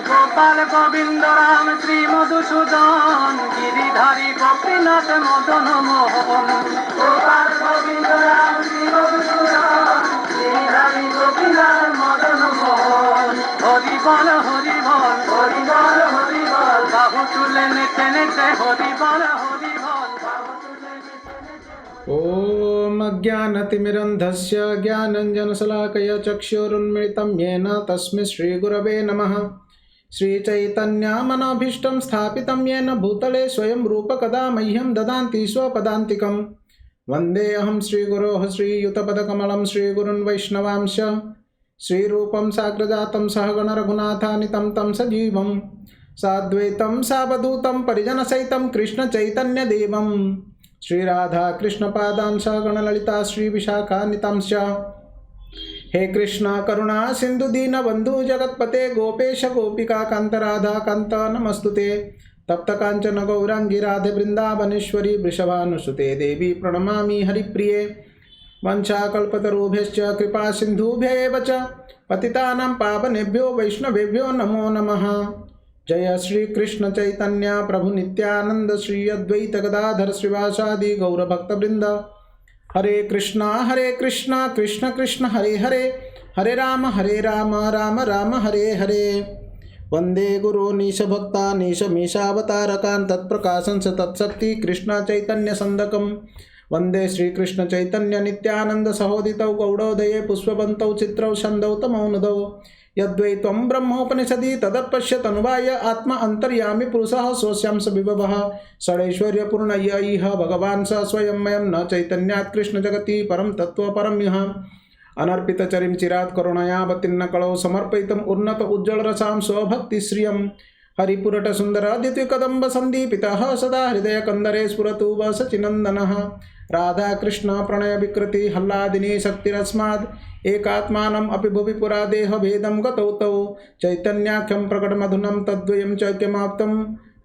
गोपाल गोविंद राम श्री मधुसूदन गिरिधारी गोपीनाथ मदन मोहन गोपाल गोविंद राम श्री मधुसूदन गिरिधारी गोपीनाथ मदन मोहन हरि बोल हरि बोल हरि बोल हरि बोल बाहु तुले नेते नेते हरि बोल हरि बोल बाहु तुले नेते नेते। ओम अज्ञानतिमिरन्धस्य ज्ञानञ्जनशलाकया चक्षुरुन्मिलितं येन तस्मै श्रीगुरवे नमः। श्रीचैतन्यमनोभीष्टं स्थापितं येन भूतले स्वयं रूपकदा मह्यं ददान्ति स्वपदान्तिकं। वन्देऽहं श्रीगुरोः श्रीयुतपदकमलं श्रीगुरुन् वैष्णवांश श्रीरूपं साग्रजातं सहगण रघुनाथानितं तं सजीवं साद्वैतं सावधूतं परिजनसहितं कृष्णचैतन्यदेवं श्रीराधा कृष्णपादां सहगण ललिता श्रीविशाखान्वितांश्च। हे कृष्ण करुणा सिंधु दीन बंधु जगतपते गोपेश गोपिका कांत राधा कांत नमस्तुते। तप्त कांचन गौरांगी राधे वृंदावनेश्वरी वृषभानुसुते देवी प्रणमामि हरिप्रिये। वंशाकल्पतरुभ्यश्च कृपा सिन्धुभ्येव च पतितानां पावनेभ्यो वैष्णवेभ्यो नमो नमः। जय श्री कृष्ण चैतन्य प्रभु नित्यानंद श्री अद्वैत गदाधर श्रीवासादि गौरभक्तवृंद। हरे कृष्णा कृष्ण कृष्ण हरे हरे हरे राम राम राम हरे हरे। वंदे गुरु नीश भक्ता नीश मीशावतारकान् तत्प्रकाशं स तत्शक्ति कृष्ण चैतन्य संदकम्। वंदे श्री कृष्ण चैतन्य नित्यानंद सहोदितौ गौड़ोदये पुष्पवन्तौ चित्रौ छन्दौ तमौनुदौ यद्वैत्वं ब्रह्मोपनिषदि तदपश्य तनुवाय आत्मा अंतर्यामी पुरुषः स्वस्यांश विभवः षडैश्वर्यपूर्णय इह भगवान् स स्वयं मयं न चैतन्यात् कृष्ण जगति परम तत्व परम यः। अनर्पित चरिं चिरात् करुणयावतीर्ण कलौ समर्पयितुम् उन्नत उज्ज्वल रसां स्वभक्तिश्रियं। हरिपुरट सुंदर द्वितीय कदम्ब संदीपितः सदा हृदय कंदरे स्फुरतु वसचिनंदनः। राधा कृष्ण प्रणय विकृति हल्लादिनी शक्तिरस्माद् एकात्मानम् अपि भुवि पुरा देह भेदं गतौ तौ चैतन्याख्यं प्रकटमधुनं तद्वयं च किमाप्तं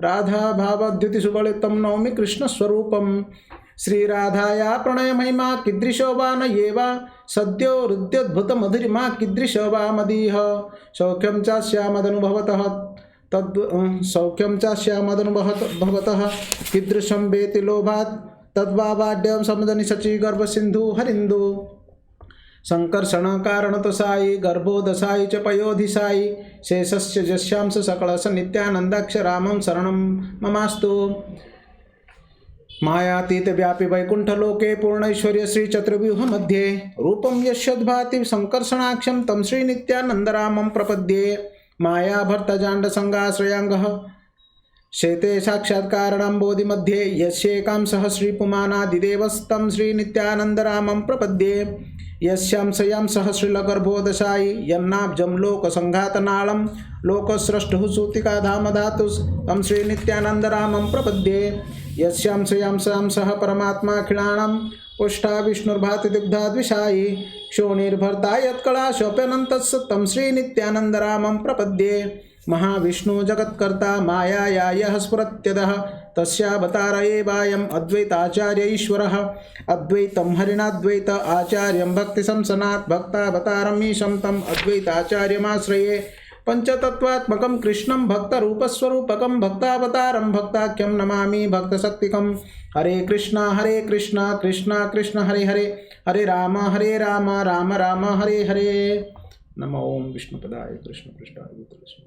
राधा भावद्युति सुबलितं नौमि कृष्ण स्वरूपम्। श्रीराधाया प्रणय महिमा कीदृशो वा न ये वा सद्यो हृद्योद्भुत मधुरिमा कीदृशो वा मदीह सौख्यं च स्यामदनुभवतः सौख्यं च स्यामदनुभवतः कीदृशं वेति लोभात् तद्वावाड्यं समदनि शची गर्भसिन्धु हरिन्दु। संकर्षण कारणतसाई गर्भोदसाई च पयोधिसाई शेषस्य जस्यांश सकलस नित्यानंदाक्षरामं शरणं ममास्तु। मायातीत व्यापी वैकुंठलोके पूर्णैश्वर्य श्री चतुर्व्यूह मध्ये रूपं यस्यद्भाति संकर्षणाक्षं तं श्री नित्यानंदरामं प्रपद्ये। माया भर्तजांड संगाश्रयांगः शेते साक्षात्कारणं बोधि मध्ये यस्येकांशः श्रीपुमानादिदेवस्तं श्री नित्यानंदरामं प्रपद्ये। यस्यां सह श्रीलगर्भोदशायी यन्नाब्जं लोकसंघातनालं लोकस्रष्टुः सूतिका धाम धातुस् तं श्री नित्यानंदरामं प्रपद्ये। यस्यां सह परमात्माखिलाणां पुष्टा विष्णुर्भाति दुग्धाद्विषायी क्षोणिर्भर्ता यत्कला शोप्यनन्तस् तं श्री नित्यानंदरामं प्रपद्ये। महाविष्णु जगत्कर्ता मायाया यः स्फुरत्यदः तस्यावतार एवायम् अद्वैताचार्य ईश्वरः। अद्वैतं हरिणाद्वैत आचार्यं भक्तिसंसनात् भक्तावतारम् ईशं तम् अद्वैताचार्यमाश्रये। पंचतत्वात्मकं कृष्णं भक्तरूपस्वरूपकं भक्तावतारं भक्ताख्यं नमामि भक्तशक्तिकं। हरे कृष्णा कृष्णा कृष्ण हरे हरे हरे राम राम राम हरे हरे। नमो ओम विष्णुपदाय कृष्ण पृष्ठाय भूतले।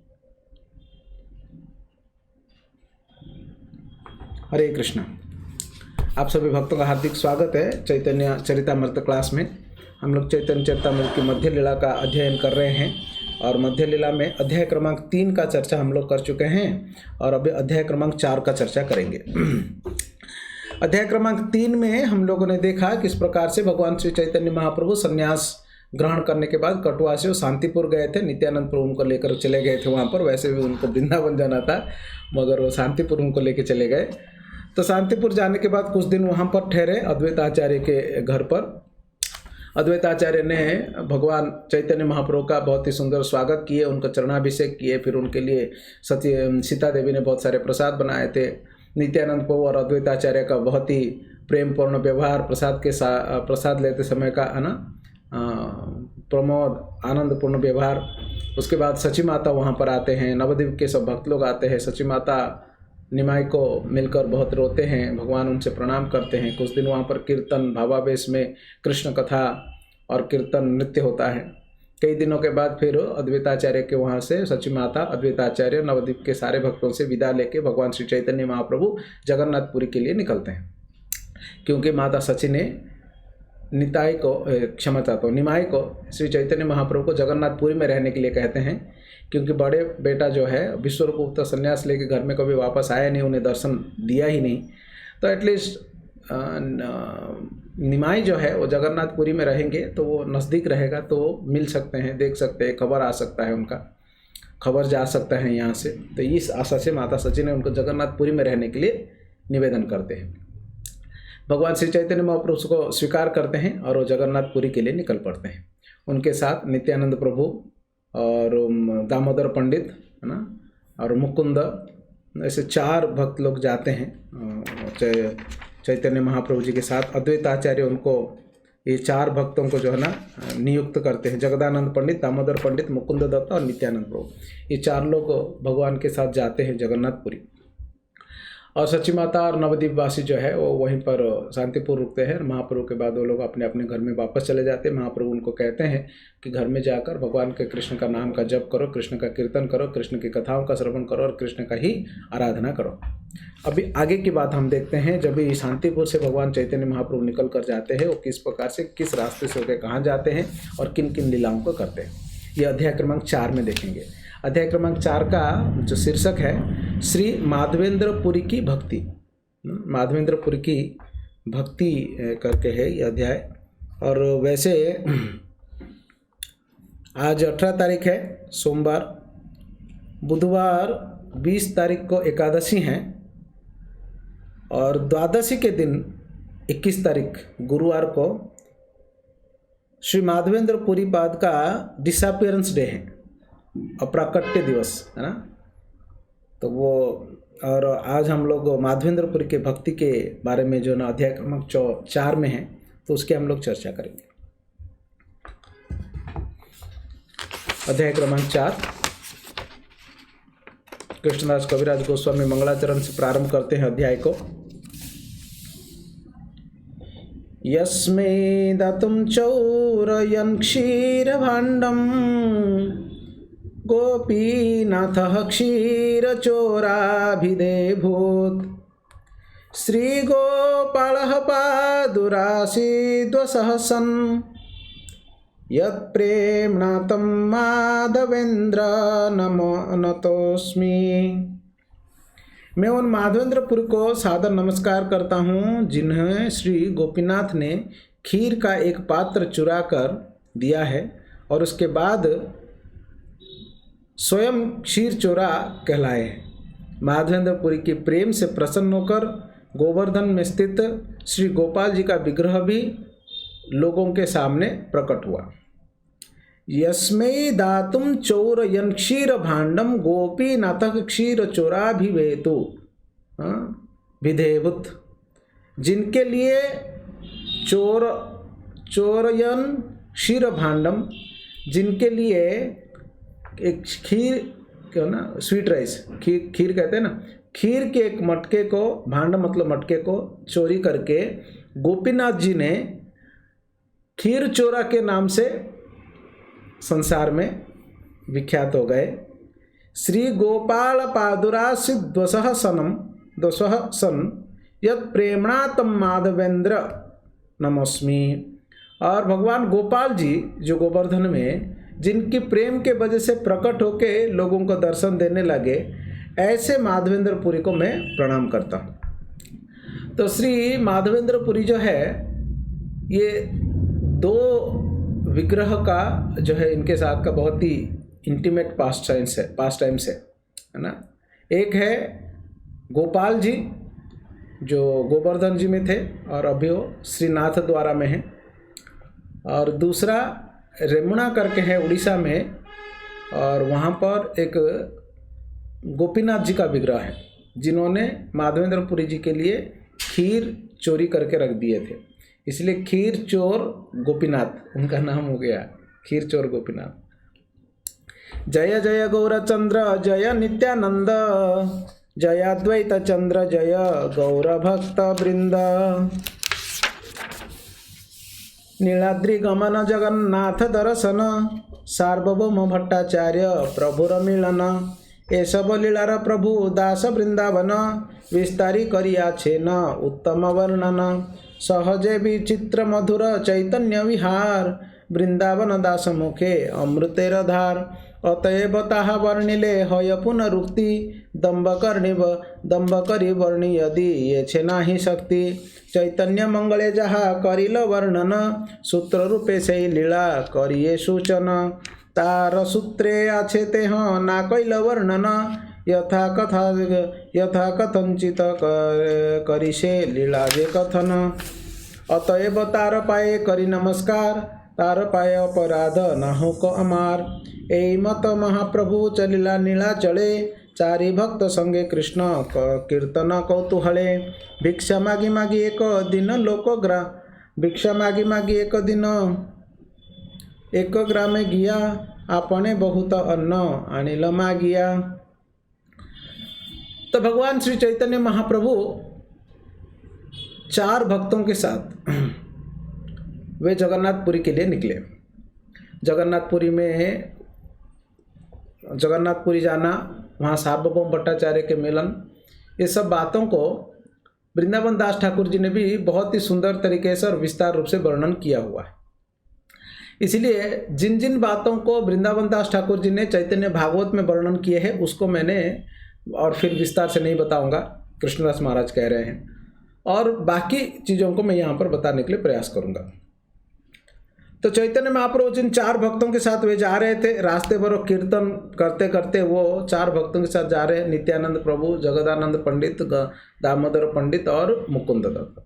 हरे कृष्ण। आप सभी भक्तों का हार्दिक स्वागत है चैतन्य चरितामृत क्लास में। हम लोग चैतन्य चरितामृत की मध्य लीला का अध्ययन कर रहे हैं और मध्य लीला में अध्याय क्रमांक 3 का चर्चा हम लोग कर चुके हैं और अभी अध्याय क्रमांक 4 का चर्चा करेंगे। अध्याय क्रमांक 3 में हम लोगों ने देखा किस प्रकार से भगवान श्री चैतन्य महाप्रभु संन्यास ग्रहण करने के बाद कटुआ से वो शांतिपुर गए थे। नित्यानंद प्रभु उनको लेकर चले गए थे वहाँ पर। वैसे भी उनको वृंदावन जाना था मगर वो शांतिपुर उनको लेकर चले गए। तो शांतिपुर जाने के बाद कुछ दिन वहाँ पर ठहरे अद्वैताचार्य के घर पर। अद्वैताचार्य ने भगवान चैतन्य महाप्रभु का बहुत ही सुंदर स्वागत किए, उनका चरणाभिषेक किए। फिर उनके लिए सीता देवी ने बहुत सारे प्रसाद बनाए थे। नित्यानंद प्रभु और अद्वैताचार्य का बहुत ही प्रेमपूर्ण व्यवहार प्रसाद लेते समय का है ना, प्रमोद आनंदपूर्ण व्यवहार। उसके बाद सची माता वहाँ पर आते हैं, नवद्वीप के सब भक्त लोग आते हैं। सची माता निमाई को मिलकर बहुत रोते हैं, भगवान उनसे प्रणाम करते हैं। कुछ दिन वहाँ पर कीर्तन भावावेश में कृष्ण कथा और कीर्तन नृत्य होता है। कई दिनों के बाद फिर अद्वैताचार्य के वहाँ से सची माता अद्वैताचार्य नवद्वीप के सारे भक्तों से विदा लेके भगवान श्री चैतन्य महाप्रभु जगन्नाथपुरी के लिए निकलते हैं, क्योंकि माता सची ने निताई को क्षमा चाहता हूँ निमाई को श्री चैतन्य महाप्रभु को जगन्नाथपुरी में रहने के लिए कहते हैं, क्योंकि बड़े बेटा जो है विश्वरूप गुप्ता संन्यास लेके घर में कभी वापस आया नहीं, उन्हें दर्शन दिया ही नहीं। तो एटलीस्ट निमाई जो है वो जगन्नाथपुरी में रहेंगे तो वो नज़दीक रहेगा, तो मिल सकते हैं, देख सकते हैं, खबर आ सकता है, उनका खबर जा सकता है यहाँ से। तो इस आशा से माता सची ने उनको जगन्नाथपुरी में रहने के लिए निवेदन करते हैं। भगवान श्री चैतन्य महाप्रभु को स्वीकार करते हैं और वो जगन्नाथपुरी के लिए निकल पड़ते हैं। उनके साथ नित्यानंद प्रभु और दामोदर पंडित है ना, और मुकुंद, ऐसे 4 भक्त लोग जाते हैं चैतन्य महाप्रभु जी के साथ। अद्वैताचार्य उनको ये 4 भक्तों को जो है ना नियुक्त करते हैं, जगदानंद पंडित, दामोदर पंडित, मुकुंद दत्ता और नित्यानंद प्रभु। ये 4 लोग भगवान के साथ जाते हैं जगन्नाथपुरी। और सची माता और नवद्वीप वासी जो है वो वहीं पर शांतिपुर रुकते हैं। महाप्रभु के बाद वो लोग अपने अपने घर में वापस चले जाते हैं। महाप्रभु उनको कहते हैं कि घर में जाकर भगवान के कृष्ण का नाम का जप करो, कृष्ण का कीर्तन करो, कृष्ण की कथाओं का श्रवण करो और कृष्ण का ही आराधना करो। अभी आगे की बात हम देखते हैं। जब ये शांतिपुर से भगवान चैतन्य महाप्रभु निकल कर जाते हैं, वो किस प्रकार से, किस रास्ते से होकर कहाँ जाते हैं और किन किन लीलाओं को करते हैं, ये अध्याय क्रमांक 4 में देखेंगे। अध्याय क्रमांक 4 का जो शीर्षक है श्री माधवेंद्रपुरी की भक्ति। माधवेंद्रपुरी की भक्ति करके है ये अध्याय। और वैसे आज 18 तारीख है सोमवार, बुधवार 20 तारीख को एकादशी है और द्वादशी के दिन 21 तारीख गुरुवार को श्री माधवेंद्रपुरी पाद का डिसअपियरेंस डे है, अप्राकट्य दिवस है ना। तो वो, और आज हम लोग माधवेंद्रपुरी के भक्ति के बारे में जो ना अध्याय क्रमांक 4 में है, तो उसके हम लोग चर्चा करेंगे। अध्याय क्रमांक 4 कृष्णदास कविराज गोस्वामी मंगलाचरण से प्रारंभ करते हैं अध्याय को। यस्मै दातुं चौरयन् क्षीरभाण्डं गोपीनाथः क्षीरचोराभिदेभूत् श्रीगोपालः पादुरासीद्वसहसन् यत्प्रेम्णा तं माधवेन्द्र नमो नतोस्मि। मैं उन माधवेंद्रपुर को सादर नमस्कार करता हूँ जिन्हें श्री गोपीनाथ ने खीर का एक पात्र चुरा कर दिया है और उसके बाद स्वयं क्षीर चोरा कहलाए हैं। माधवेंद्रपुरी के प्रेम से प्रसन्न होकर गोवर्धन में स्थित श्री गोपाल जी का विग्रह भी लोगों के सामने प्रकट हुआ। यस्मै दातुं चौरयन् क्षीर भाण्डम गोपीनाथः क्षीर चोराभिवेतु विधेवुत। जिनके लिए चौरयन् क्षीर भाण्डम, जिनके लिए एक खीर क्यों ना, स्वीट राइस, खीर कहते हैं ना, खीर के एक मटके को, भांड मतलब मटके को चोरी करके गोपीनाथ जी ने खीर चोरा के नाम से संसार में विख्यात हो गए। श्री गोपाल पादुरासी द्वसह सन यत् प्रेमणा तम माधवेंद्र नमोस्मि। और भगवान गोपाल जी जो गोवर्धन में जिनकी प्रेम के वजह से प्रकट होके लोगों को दर्शन देने लगे, ऐसे माधवेंद्रपुरी को मैं प्रणाम करता हूँ। तो श्री माधवेंद्रपुरी जो है ये 2 विग्रह का जो है इनके साथ का बहुत ही इंटीमेट पास्ट टाइम्स है ना। एक है गोपाल जी जो गोवर्धन जी में थे और अभी वो श्रीनाथ द्वारा में है, और दूसरा रेमुणा करके है उड़ीसा में, और वहाँ पर एक गोपीनाथ जी का विग्रह है जिन्होंने माधवेंद्रपुरी जी के लिए खीर चोरी करके रख दिए थे। इसलिए खीर चोर गोपीनाथ उनका नाम हो गया, खीर चोर गोपीनाथ। जय जय गौरचंद्र जय नित्यानंद, जय अद्वैत चंद्र जय गौर भक्त वृंद। नीलाद्रि गमन जगन्नाथ दर्शन, सार्वभौम भट्टाचार्य प्रभुर मिलन। ए सब लीलार प्रभु दास वृंदावन, विस्तारी करिया छेन उत्तम वर्णन। सहजे विचित्र मधुर चैतन्य विहार, वृंदावन दास मुखे अमृतेर धार। अतएव ताहा वर्णिले हय पुनरुक्ति, दम्भ करी वर्णि यदि ये छे नाही शक्ति। चैतन्य मंगले जहा करिल वर्णन, सूत्र रूपे से लीला करिए सूचन। तार सूत्रे आछे तेह ना कैल वर्णन, यथा कथंचित करिसे लीला जे कथन। अतएव तार पाए करी नमस्कार, तार पाए अपराध ना हो को अमार। एई मत महाप्रभु चलिला नीला चले, चारि भक्त संगे कृष्ण कीर्तन कौतूहले। भिक्षा मागी मागी एक दिन लोकग्रा, भिक्षा मागी मागी एक दिन एक ग्रामे गिया, आपने बहुत अन्न आनिल मागिया। तो भगवान श्री चैतन्य महाप्रभु 4 भक्तों के साथ वे जगन्नाथपुरी के लिए निकले। जगन्नाथपुरी जाना, वहाँ सार्वभौम भट्टाचार्य के मिलन, ये सब बातों को वृंदावन दास ठाकुर जी ने भी बहुत ही सुंदर तरीके से और विस्तार रूप से वर्णन किया हुआ है। इसलिए जिन जिन बातों को वृंदावन दास ठाकुर जी ने चैतन्य भागवत में वर्णन किए हैं उसको मैंने और फिर विस्तार से नहीं बताऊंगा, कृष्णदास महाराज कह रहे हैं, और बाकी चीज़ों को मैं यहाँ पर बताने के लिए प्रयास करूँगा। तो चैतन्य महाप्रभु जिन 4 भक्तों के साथ वे जा रहे थे, रास्ते पर कीर्तन करते करते वो 4 भक्तों के साथ जा रहे हैं, नित्यानंद प्रभु, जगदानंद पंडित, दामोदर पंडित और मुकुंद दत्त।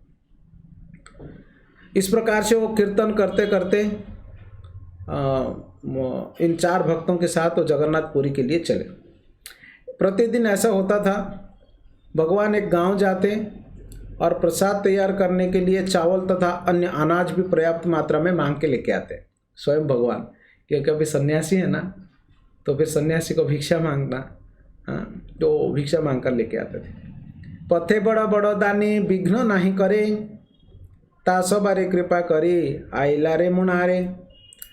इस प्रकार से वो कीर्तन करते करते इन 4 भक्तों के साथ वो जगन्नाथपुरी के लिए चले। प्रतिदिन ऐसा होता था, भगवान एक गांव जाते और प्रसाद तैयार करने के लिए चावल तथा अन्य अनाज भी पर्याप्त मात्रा में मांग के लेके आते स्वयं भगवान, क्योंकि अभी सन्यासी है ना, तो फिर सन्यासी को भिक्षा मांगना, तो भिक्षा मांग कर लेके आते थे। पथे बड़ बड़ दानी विघ्न नहीं करे, तास बारे कृपा करी आइला रे मुनारे।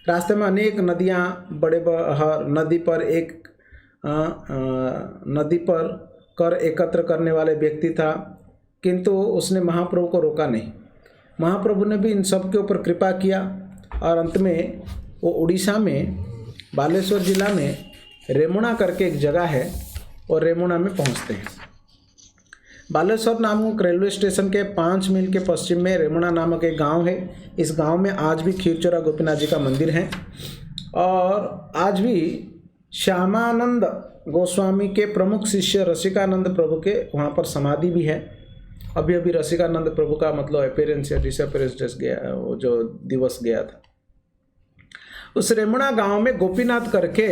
रास्ते में अनेक नदियाँ, नदी पर कर एकत्र करने वाले व्यक्ति था, किंतु उसने महाप्रभु को रोका नहीं। महाप्रभु ने भी इन सब के ऊपर कृपा किया और अंत में वो उड़ीसा में बालेश्वर जिला में रेमुणा करके एक जगह है, और रेमुणा में पहुंचते हैं। बालेश्वर नामक रेलवे स्टेशन के 5 मील के पश्चिम में रेमुणा नामक एक गांव है। इस गांव में आज भी खीरचोरा गोपीनाथ जी का मंदिर है, और आज भी श्यामानंद गोस्वामी के प्रमुख शिष्य रसिकानंद प्रभु के वहाँ पर समाधि भी है। अभी अभी रसिकानंद प्रभु का मतलब अपीयरेंस या डिसअपीयरेंस गया, वो जो दिवस गया था। उस रेमुणा गांव में गोपीनाथ करके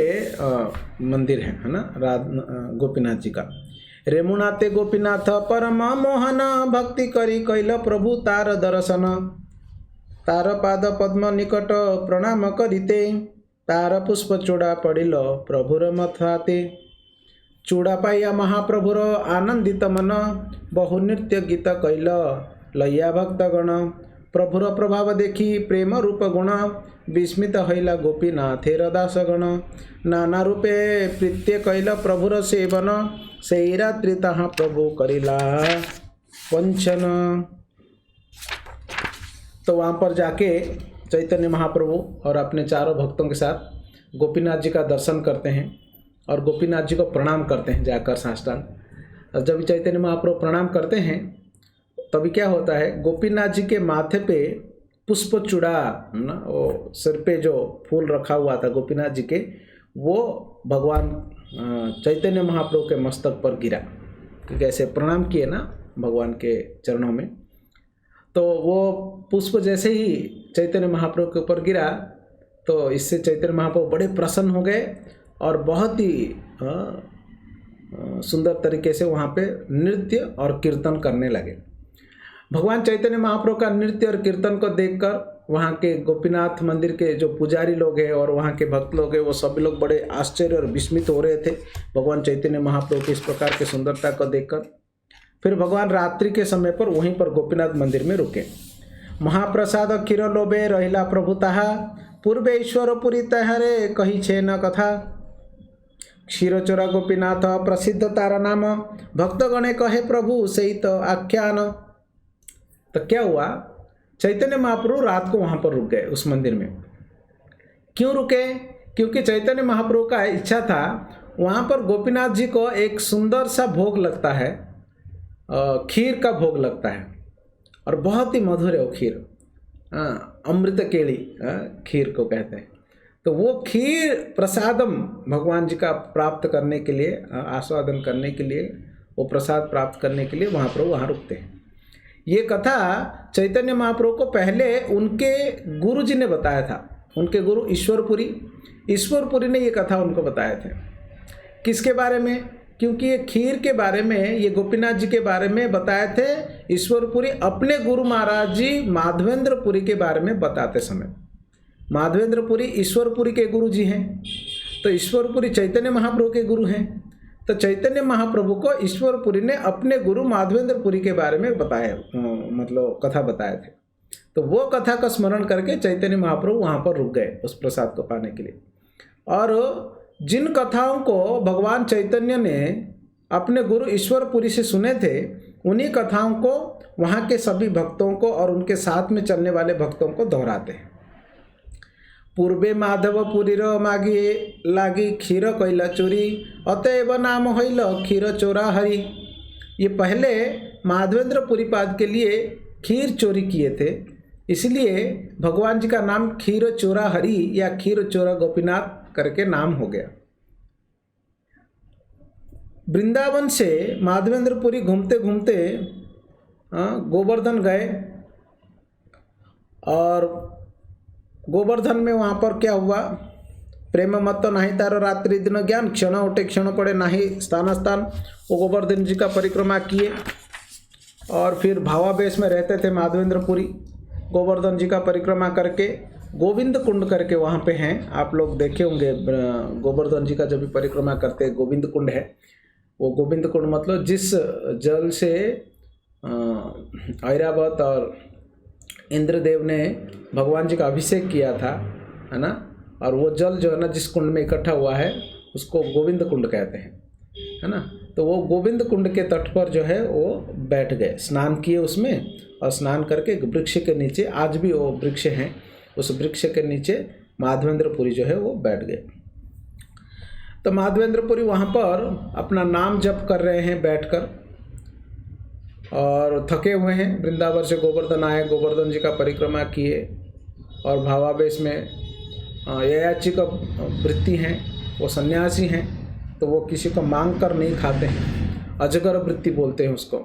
मंदिर है ना, गोपीनाथ जी का। रेमुणा ते गोपीनाथ परम मोहन, भक्ति करी कैल प्रभु तार दर्शन। तार पाद पद्म निकट प्रणाम करिते, तार पुष्प चूड़ा पड़िल प्रभुर मथाते। चूड़ा पाइया महाप्रभुर आनंदित मन, बहु नृत्य गीत कैल लैया भक्तगण। प्रभुर प्रभाव देखी प्रेम रूप गुण, विस्मित हैला गोपीनाथेर दासगण। नाना रूपे प्रीत्य कैल प्रभुर सेवन, सेई रात्रि तहाँ प्रभु करिला वंचन। तो वहाँ पर जाके चैतन्य महाप्रभु और अपने 4 भक्तों के साथ गोपीनाथ जी का दर्शन करते हैं और गोपीनाथ जी को प्रणाम करते हैं जाकर साष्टांग। जब चैतन्य महाप्रभु प्रणाम करते हैं तभी क्या होता है, गोपीनाथ जी के माथे पे पुष्प चूड़ा ना, वो सिर पे जो फूल रखा हुआ था गोपीनाथ जी के, वो भगवान चैतन्य महाप्रभु के मस्तक पर गिरा, क्योंकि ऐसे प्रणाम किए ना भगवान के चरणों में। तो वो पुष्प जैसे ही चैतन्य महाप्रभु के ऊपर गिरा तो इससे चैतन्य महाप्रभु बड़े प्रसन्न हो गए और बहुत ही सुंदर तरीके से वहाँ पे नृत्य और कीर्तन करने लगे। भगवान चैतन्य महाप्रभु का नृत्य और कीर्तन को देखकर वहाँ के गोपीनाथ मंदिर के जो पुजारी लोग हैं और वहाँ के भक्त लोग हैं वो सभी लोग बड़े आश्चर्य और विस्मित हो रहे थे भगवान चैतन्य महाप्रभु की इस प्रकार की सुंदरता को देखकर। फिर भगवान रात्रि के समय पर वहीं पर गोपीनाथ मंदिर में रुके। महाप्रसाद क्षीर लोभे रहिला प्रभु ताहा पूर्वे ईश्वर पुरी तहरे कही छे न कथा। क्षीरचोरा गोपीनाथ प्रसिद्ध तारा नाम भक्तगणे कहे प्रभु सही तो आख्यान। तो क्या हुआ, चैतन्य महाप्रभु रात को वहाँ पर रुक गए उस मंदिर में। क्यों रुके? क्योंकि चैतन्य महाप्रभु का इच्छा था वहाँ पर गोपीनाथ जी को एक सुंदर सा भोग लगता है, खीर का भोग लगता है और बहुत ही मधुर है वो खीर, अमृत केली खीर को कहते हैं। तो वो खीर प्रसादम भगवान जी का प्राप्त करने के लिए, आस्वादन करने के लिए, वो प्रसाद प्राप्त करने के लिए वहाँ पर वहाँ रुकते हैं। ये कथा चैतन्य महाप्रभु को पहले उनके गुरु जी ने बताया था। उनके गुरु ईश्वरपुरी ने ये कथा उनको बताए थे। किसके बारे में? क्योंकि ये खीर के बारे में, ये गोपीनाथ जी के बारे में बताए थे ईश्वरपुरी अपने गुरु महाराज जी माधवेंद्रपुरी के बारे में बताते समय। माधवेंद्रपुरी ईश्वरपुरी के गुरु जी हैं, तो ईश्वरपुरी चैतन्य महाप्रभु के गुरु हैं। तो चैतन्य महाप्रभु को ईश्वरपुरी ने अपने गुरु माधवेंद्रपुरी के बारे में बताया, मतलब कथा बताए थे। तो वो कथा का स्मरण करके चैतन्य महाप्रभु वहाँ पर रुक गए उस प्रसाद को पाने के लिए। और जिन कथाओं को भगवान चैतन्य ने अपने गुरु ईश्वरपुरी से सुने थे, उन्हीं कथाओं को वहाँ के सभी भक्तों को और उनके साथ में चलने वाले भक्तों को दोहराते हैं। पूर्वे माधवपुरीर मागी लागी क्षीर कैला चोरी अतएव नाम होइल क्षीर चोरा हरि। ये पहले माधवेंद्रपुरी पाद के लिए खीर चोरी किए थे, इसलिए भगवान जी का नाम क्षीर चोरा हरि या क्षीर चोरा गोपीनाथ करके नाम हो गया। वृंदावन से माधवेंद्रपुरी घूमते घूमते गोवर्धन गए और गोवर्धन में वहाँ पर क्या हुआ, प्रेम मत नाही तारो रात्रि दिन ज्ञान क्षण उठे क्षण पड़े नाही स्थान स्थान। वो गोवर्धन जी का परिक्रमा किए और फिर भावावेश में रहते थे माधवेंद्रपुरी। गोवर्धन जी का परिक्रमा करके गोविंद कुंड करके वहाँ पे हैं, आप लोग देखे होंगे। गोवर्धन जी का जब भी परिक्रमा करते हैं गोविंद कुंड है। वो गोविंद कुंड मतलब जिस जल से ऐरावत और इंद्रदेव ने भगवान जी का अभिषेक किया था, है ना, और वो जल जो है ना जिस कुंड में इकट्ठा हुआ है उसको गोविंद कुंड कहते हैं, है ना। तो वो गोविंद कुंड के तट पर जो है वो बैठ गए, स्नान किए उसमें, और स्नान करके वृक्ष के नीचे, आज भी वो वृक्ष हैं, उस वृक्ष के नीचे माधवेंद्रपुरी जो है वो बैठ गए। तो माधवेंद्रपुरी वहाँ पर अपना नाम जप कर रहे हैं बैठकर, और थके हुए हैं। वृंदावन से गोवर्धन आए, गोवर्धन जी का परिक्रमा किए और भावावेश में ययाची का वृत्ति हैं, वो सन्यासी हैं, तो वो किसी को मांग कर नहीं खाते हैं। अजगर वृत्ति बोलते हैं उसको,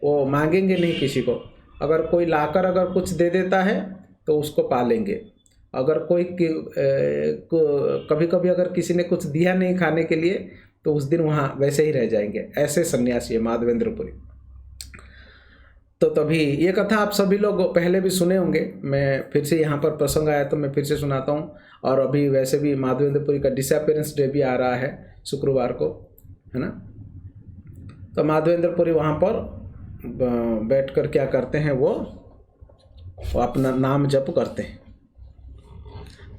वो मांगेंगे नहीं किसी को। अगर कोई लाकर अगर कुछ दे देता है तो उसको पालेंगे। अगर कोई कभी कभी अगर किसी ने कुछ दिया नहीं खाने के लिए तो उस दिन वहाँ वैसे ही रह जाएंगे। ऐसे सन्यासी है माधवेंद्रपुरी। तो तभी ये कथा आप सभी लोग पहले भी सुने होंगे, मैं फिर से यहाँ पर प्रसंग आया तो मैं फिर से सुनाता हूँ। और अभी वैसे भी माधवेंद्रपुरी का डिसअपियरेंस डे भी आ रहा है शुक्रवार को, है ना। तो माधवेंद्रपुरी वहाँ पर बैठकर क्या करते हैं, वो अपना नाम जप करते हैं।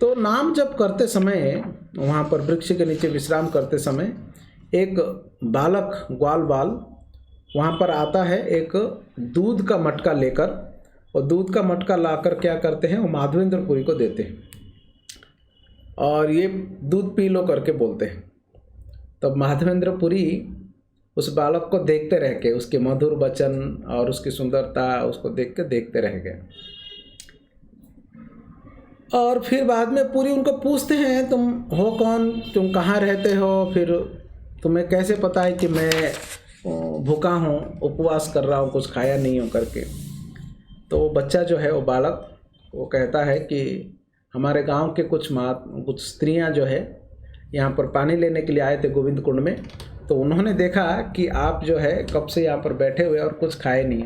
तो नाम जप करते समय वहाँ पर वृक्ष के नीचे विश्राम करते समय एक बालक, ग्वाल बाल वहाँ पर आता है एक दूध का मटका लेकर, और दूध का मटका लाकर क्या करते हैं, वो माधवेंद्रपुरी को देते हैं और ये दूध पी लो करके बोलते हैं। तब माधवेंद्रपुरी उस बालक को देखते रह गए, उसके मधुर वचन और उसकी सुंदरता उसको देख के देखते रह गए। और फिर बाद में पूरी उनको पूछते हैं, तुम हो कौन, तुम कहाँ रहते हो, फिर तुम्हें कैसे पता है कि मैं भूखा हूँ, उपवास कर रहा हूँ, कुछ खाया नहीं हूँ करके। तो वो बच्चा जो है, वो बालक, वो कहता है कि हमारे गांव के कुछ स्त्रियां जो है यहाँ पर पानी लेने के लिए आए थे गोविंद कुंड में, तो उन्होंने देखा कि आप जो है कब से यहाँ पर बैठे हुए और कुछ खाए नहीं।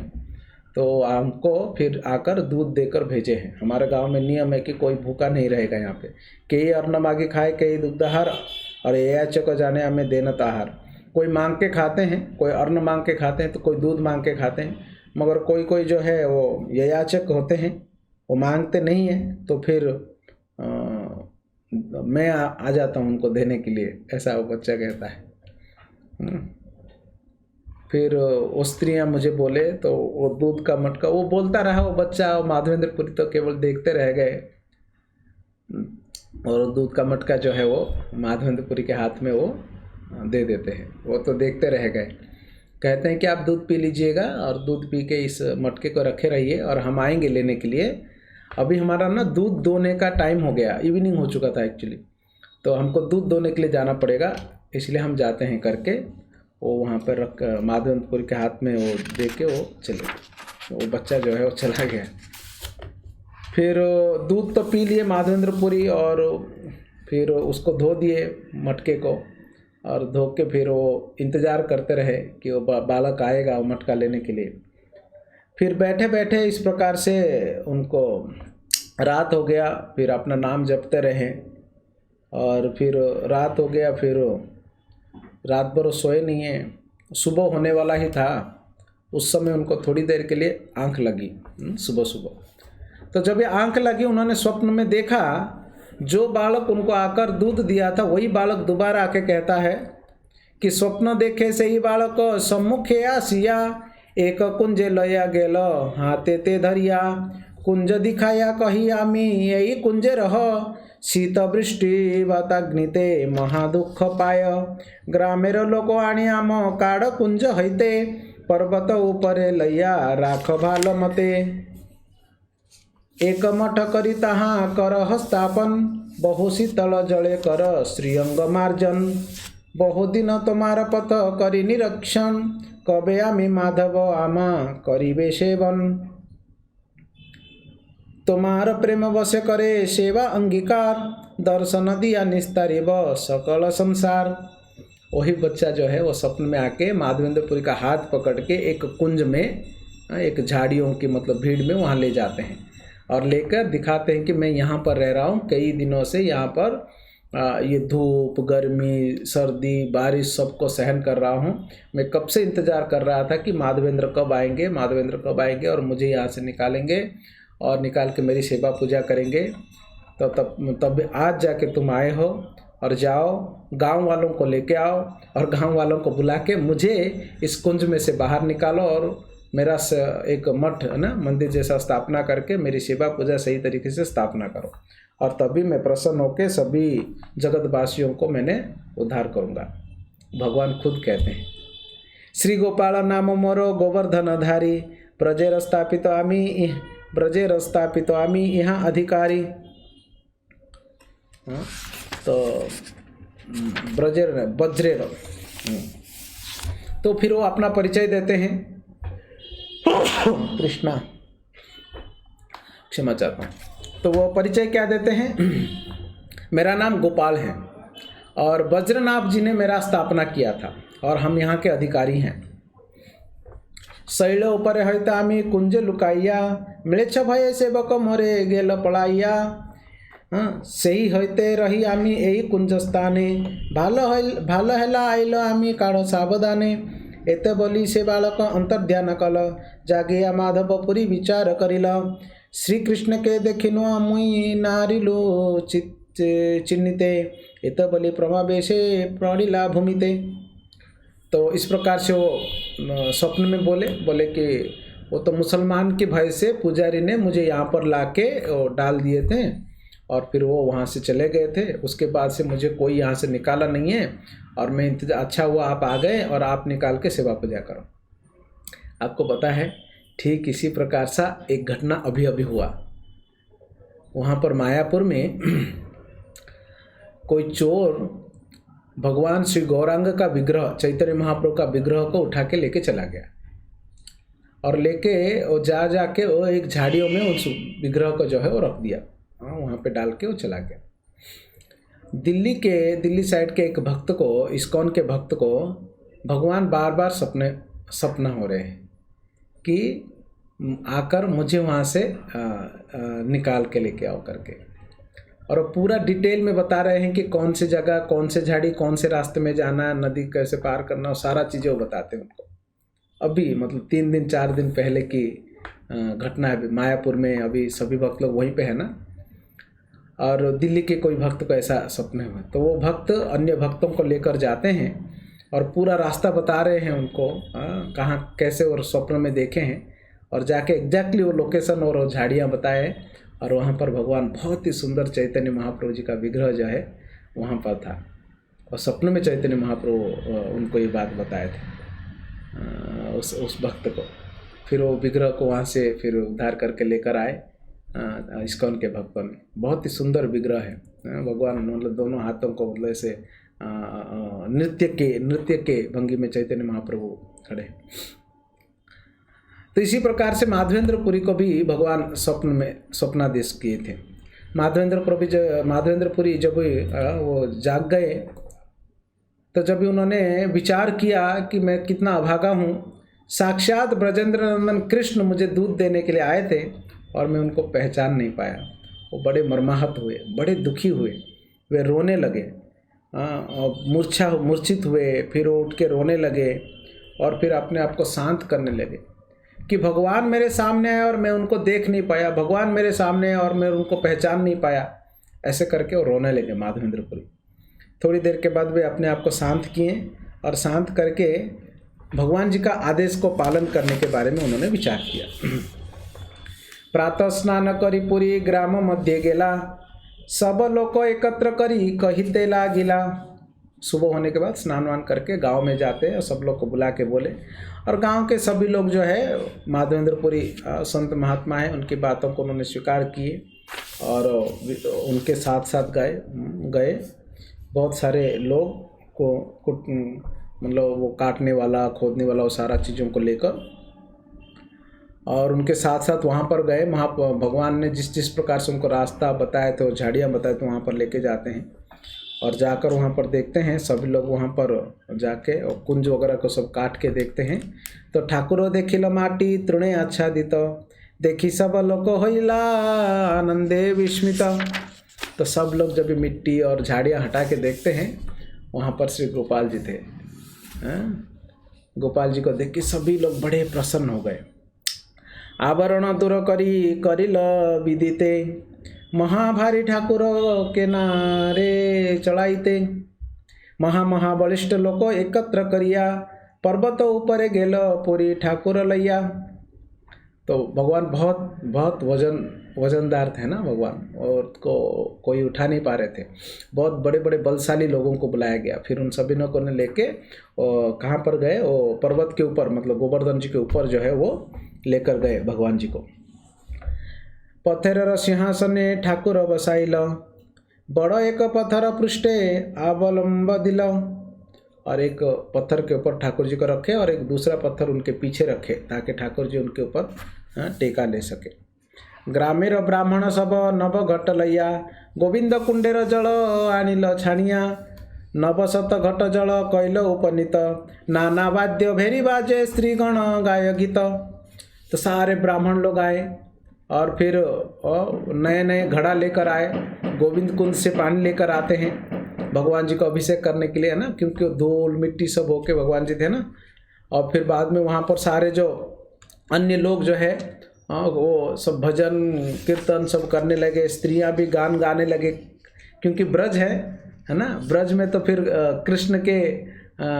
तो हमको फिर आकर दूध देकर भेजे हैं। हमारे गांव में नियम है कि कोई भूखा नहीं रहेगा यहाँ पे। कई अन्न मांगी खाए कई दुग्धाहार और याचक को जाने हमें देनत आहार। कोई मांग के खाते हैं, कोई अन्न मांग के खाते हैं, तो कोई दूध मांग के खाते हैं। मगर कोई कोई जो है वो याचक होते हैं, वो मांगते नहीं हैं, तो फिर मैं आ जाता हूँ उनको देने के लिए, ऐसा वो बच्चा कहता है। फिर वो स्त्रियाँ मुझे बोले तो वो दूध का मटका वो बोलता रहा वो बच्चा, और माधवेंद्रपुरी तो केवल देखते रह गए। और दूध का मटका जो है वो माधवेंद्रपुरी के हाथ में वो दे देते हैं। वो तो देखते रह गए, कहते हैं कि आप दूध पी लीजिएगा और दूध पी के इस मटके को रखे रहिए और हम आएंगे लेने के लिए। अभी हमारा ना दूध दोने का टाइम हो गया, इवनिंग हो चुका था एक्चुअली, तो हमको दूध दोने के लिए जाना पड़ेगा, इसलिए हम जाते हैं करके वो वहाँ पर रख माधवेंद्रपुरी के हाथ में वो दे के वो चले। वो बच्चा जो है वो चला गया। फिर दूध तो पी लिए माधवेंद्रपुरी और फिर उसको धो दिए मटके को, और धो के फिर वो इंतज़ार करते रहे कि वो बालक आएगा वो मटका लेने के लिए। फिर बैठे बैठे इस प्रकार से उनको रात हो गया। फिर अपना नाम जपते रहे और फिर रात हो गया। फिर रात भर सोए नहीं है, सुबह होने वाला ही था उस समय उनको थोड़ी देर के लिए आंख लगी सुबह सुबह। तो जब ये आंख लगी उन्होंने स्वप्न में देखा जो बालक उनको आकर दूध दिया था वही बालक दोबारा आके कहता है कि स्वप्न देखे से ही बालक सम्मुखे आसिया एक कुंज लया गेल हाथे ते धरिया कुंज दिखाया कही आमी यही कुंजे रह शीत वृष्टि वाताग्निते महादुख पाय ग्रामेर लोक आनी आम काड़ कुंज हईते पर्वत उपरे लैया राख भाल मते एक मठ करी ताहा कर हस्तापन बहु शीतल जले कर श्रीअंग मार्जन बहुदिन तुम्हार पथ करी निरीक्षण कबे आमी माधव आमा करीबे सेवन तुम्हार प्रेम वश करे सेवा अंगीकार दर्शन दिया निस्तारिब सकल संसार। वही बच्चा जो है वो स्वप्न में आके माधवेंद्रपुरी का हाथ पकड़ के एक कुंज में, एक झाड़ियों की मतलब भीड़ में वहाँ ले जाते हैं और लेकर दिखाते हैं कि मैं यहाँ पर रह रहा हूँ कई दिनों से, यहाँ पर ये धूप गर्मी सर्दी बारिश सबको सहन कर रहा हूँ। मैं कब से इंतज़ार कर रहा था कि माधवेंद्र कब आएंगे, माधवेंद्र कब आएंगे और मुझे यहाँ से निकालेंगे और निकाल के मेरी सेवा पूजा करेंगे। तो तब आज जाके तुम आए हो और जाओ गांव वालों को लेके आओ और गांव वालों को बुला के मुझे इस कुंज में से बाहर निकालो और मेरा एक मठ है ना मंदिर जैसा स्थापना करके मेरी सेवा पूजा सही तरीके से स्थापना करो, और तभी मैं प्रसन्न होकर सभी जगतवासियों को मैंने उद्धार करूँगा। भगवान खुद कहते हैं श्री गोपाल नाम मोरो गोवर्धन धारी ब्रजेर स्थापित आमी यहाँ अधिकारी। तो वज्रेर तो फिर वो अपना परिचय देते हैं। कृष्णा क्षमा चाहता हूँ। तो वो परिचय क्या देते हैं, मेरा नाम गोपाल है और वज्रनाभ जी ने मेरा स्थापना किया था और हम यहाँ के अधिकारी हैं। शैल ऊपर हईता आमी कुंज लुकाइया मिलेछ भय सेवक मोरे गेल पड़ाइया सही हईते रही आमी यही कुंज स्थाने भाल हेला आइल आमी काढ़ सावधाने एते बोली से बालक अंतर्ध्यान कल जागिया माधवपुरी विचार करिल श्री कृष्ण के देखिनु मुई नारिलु चिन्हिते एत बोली प्रभावेशे प्रणिला भूमिते। तो इस प्रकार से वो स्वप्न में बोले कि वो तो मुसलमान के भय से पुजारी ने मुझे यहाँ पर लाके डाल दिए थे और फिर वो वहाँ से चले गए थे। उसके बाद से मुझे कोई यहाँ से निकाला नहीं है और मैं अच्छा हुआ आप आ गए और आप निकाल के सेवा पूजा करो। आपको पता है ठीक इसी प्रकार सा एक घटना अभी अभी हुआ। वहाँ पर मायापुर में कोई चोर भगवान श्री गौरांग का विग्रह, चैतन्य महाप्रभु का विग्रह को उठा के लेके चला गया और लेके वो जाके वो एक झाड़ियों में उस विग्रह को जो है वो रख दिया, वहाँ पे डाल के वो चला गया। दिल्ली साइड के एक भक्त को, इस्कॉन के भक्त को भगवान बार बार सपना हो रहे हैं कि आकर मुझे वहाँ से निकाल के लेके आओ करके। और वो पूरा डिटेल में बता रहे हैं कि कौन सी जगह, कौन से झाड़ी, कौन से रास्ते में जाना, नदी कैसे पार करना, और सारा चीज़ें वो बताते हैं उनको। अभी मतलब 3 दिन 4 दिन पहले की घटना है। मायापुर में अभी सभी भक्त लोग वहीं पे है ना, और दिल्ली के कोई भक्त को ऐसा सपने हुआ, तो वो भक्त अन्य भक्तों को लेकर जाते हैं और पूरा रास्ता बता रहे हैं उनको, कहाँ कैसे और स्वप्न में देखे हैं, और जाके एग्जैक्टली वो लोकेशन और झाड़ियाँ बताए। और वहाँ पर भगवान बहुत ही सुंदर चैतन्य महाप्रभु जी का विग्रह जो है वहाँ पर था, और सपने में चैतन्य महाप्रभु उनको ये बात बताए थे उस भक्त को। फिर वो विग्रह को वहाँ से फिर उद्धार करके लेकर आए इस्कॉन के भक्तों ने। बहुत ही सुंदर विग्रह है भगवान, मतलब दोनों हाथों को मतलब ऐसे नृत्य के भंगी में चैतन्य महाप्रभु खड़े। तो इसी प्रकार से माधवेंद्रपुरी को भी भगवान स्वप्न में स्वप्नादेश किए थे। माधवेंद्रपुरी जब वो जाग गए, तो जब उन्होंने विचार किया कि मैं कितना अभागा हूँ, साक्षात ब्रजेंद्र नंदन कृष्ण मुझे दूध देने के लिए आए थे और मैं उनको पहचान नहीं पाया। वो बड़े मर्माहत हुए, बड़े दुखी हुए, वे रोने लगे, मूर्छित हुए, फिर वो उठ के रोने लगे और फिर अपने आप को शांत करने लगे कि भगवान मेरे सामने है और मैं उनको देख नहीं पाया, भगवान मेरे सामने है और मैं उनको पहचान नहीं पाया। ऐसे करके वो रोने लगे माधवेंद्रपुरी। थोड़ी देर के बाद वे अपने आप को शांत किए और शांत करके भगवान जी का आदेश को पालन करने के बारे में उन्होंने विचार किया। प्रातः स्नान करी पुरी ग्राम मध्य गेला, सब लोग एकत्र करी कहिते लागिला। सुबह होने के बाद स्नान वान करके गांव में जाते हैं और सब लोग को बुला के बोले, और गांव के सभी लोग जो है माधवेंद्रपुरी संत महात्मा है, उनकी बातों को उन्होंने स्वीकार किए और उनके साथ साथ गए बहुत सारे लोग को मतलब वो काटने वाला, खोदने वाला, वो सारा चीज़ों को लेकर, और उनके साथ साथ वहाँ पर गए। भगवान ने जिस प्रकार से उनको रास्ता बताए थे, झाड़ियाँ बताए थे, वहाँ पर लेके जाते हैं और जाकर वहाँ पर देखते हैं। सभी लोग वहाँ पर जाके और कुंज वगैरह को सब काट के देखते हैं। तो ठाकुरो देखिल माटी तृणे आच्छादित, देखी सब लोग होइला आनंदे विस्मित। तो सब लोग जब मिट्टी और झाड़ियाँ हटा के देखते हैं, वहाँ पर श्री गोपाल जी थे। गोपाल जी को देख के सभी लोग बड़े प्रसन्न हो गए। आवरण दूर करिल विदिते, महाभारी ठाकुर के नारे चढ़ाईते। महाबलिष्ठ लोक एकत्र करिया, पर्वत ऊपर गेल पूरी ठाकुर लैया। तो भगवान बहुत वजनदार थे ना भगवान, और को कोई उठा नहीं पा रहे थे। बहुत बड़े बड़े बलशाली लोगों को बुलाया गया। फिर उन सभी लोगों ने लेके कहाँ पर गए, वो पर्वत के ऊपर, मतलब गोवर्धन जी के ऊपर जो है वो लेकर गए भगवान जी को। पत्थर सिंहासने ठाकुर बसाइल, बड़ एक पत्थर पृष्ठे अवलंब दिल। और एक पत्थर के ऊपर ठाकुर जी को रखे और एक दूसरा पत्थर उनके पीछे रखे, ताकि ठाकुर जी उनके ऊपर टेका ले सके। ग्रामेर ब्राह्मण सब नव घट लैया, गोविंद कुंडेर जल आनिल छाणिया। नवशत घट जल कैल उपनीत, नाना वाद्य भेरी बाजे श्रीगण गाय गीत। तो सारे ब्राह्मण लोग आए और फिर नए नए घड़ा लेकर आए। गोविंद कुंड से पानी लेकर आते हैं भगवान जी को अभिषेक करने के लिए, है ना, क्योंकि धूल मिट्टी सब होके भगवान जी थे ना। और फिर बाद में वहाँ पर सारे जो अन्य लोग जो है वो सब भजन कीर्तन सब करने लगे। स्त्रियाँ भी गान गाने लगे, क्योंकि ब्रज है ना। ब्रज में तो फिर कृष्ण के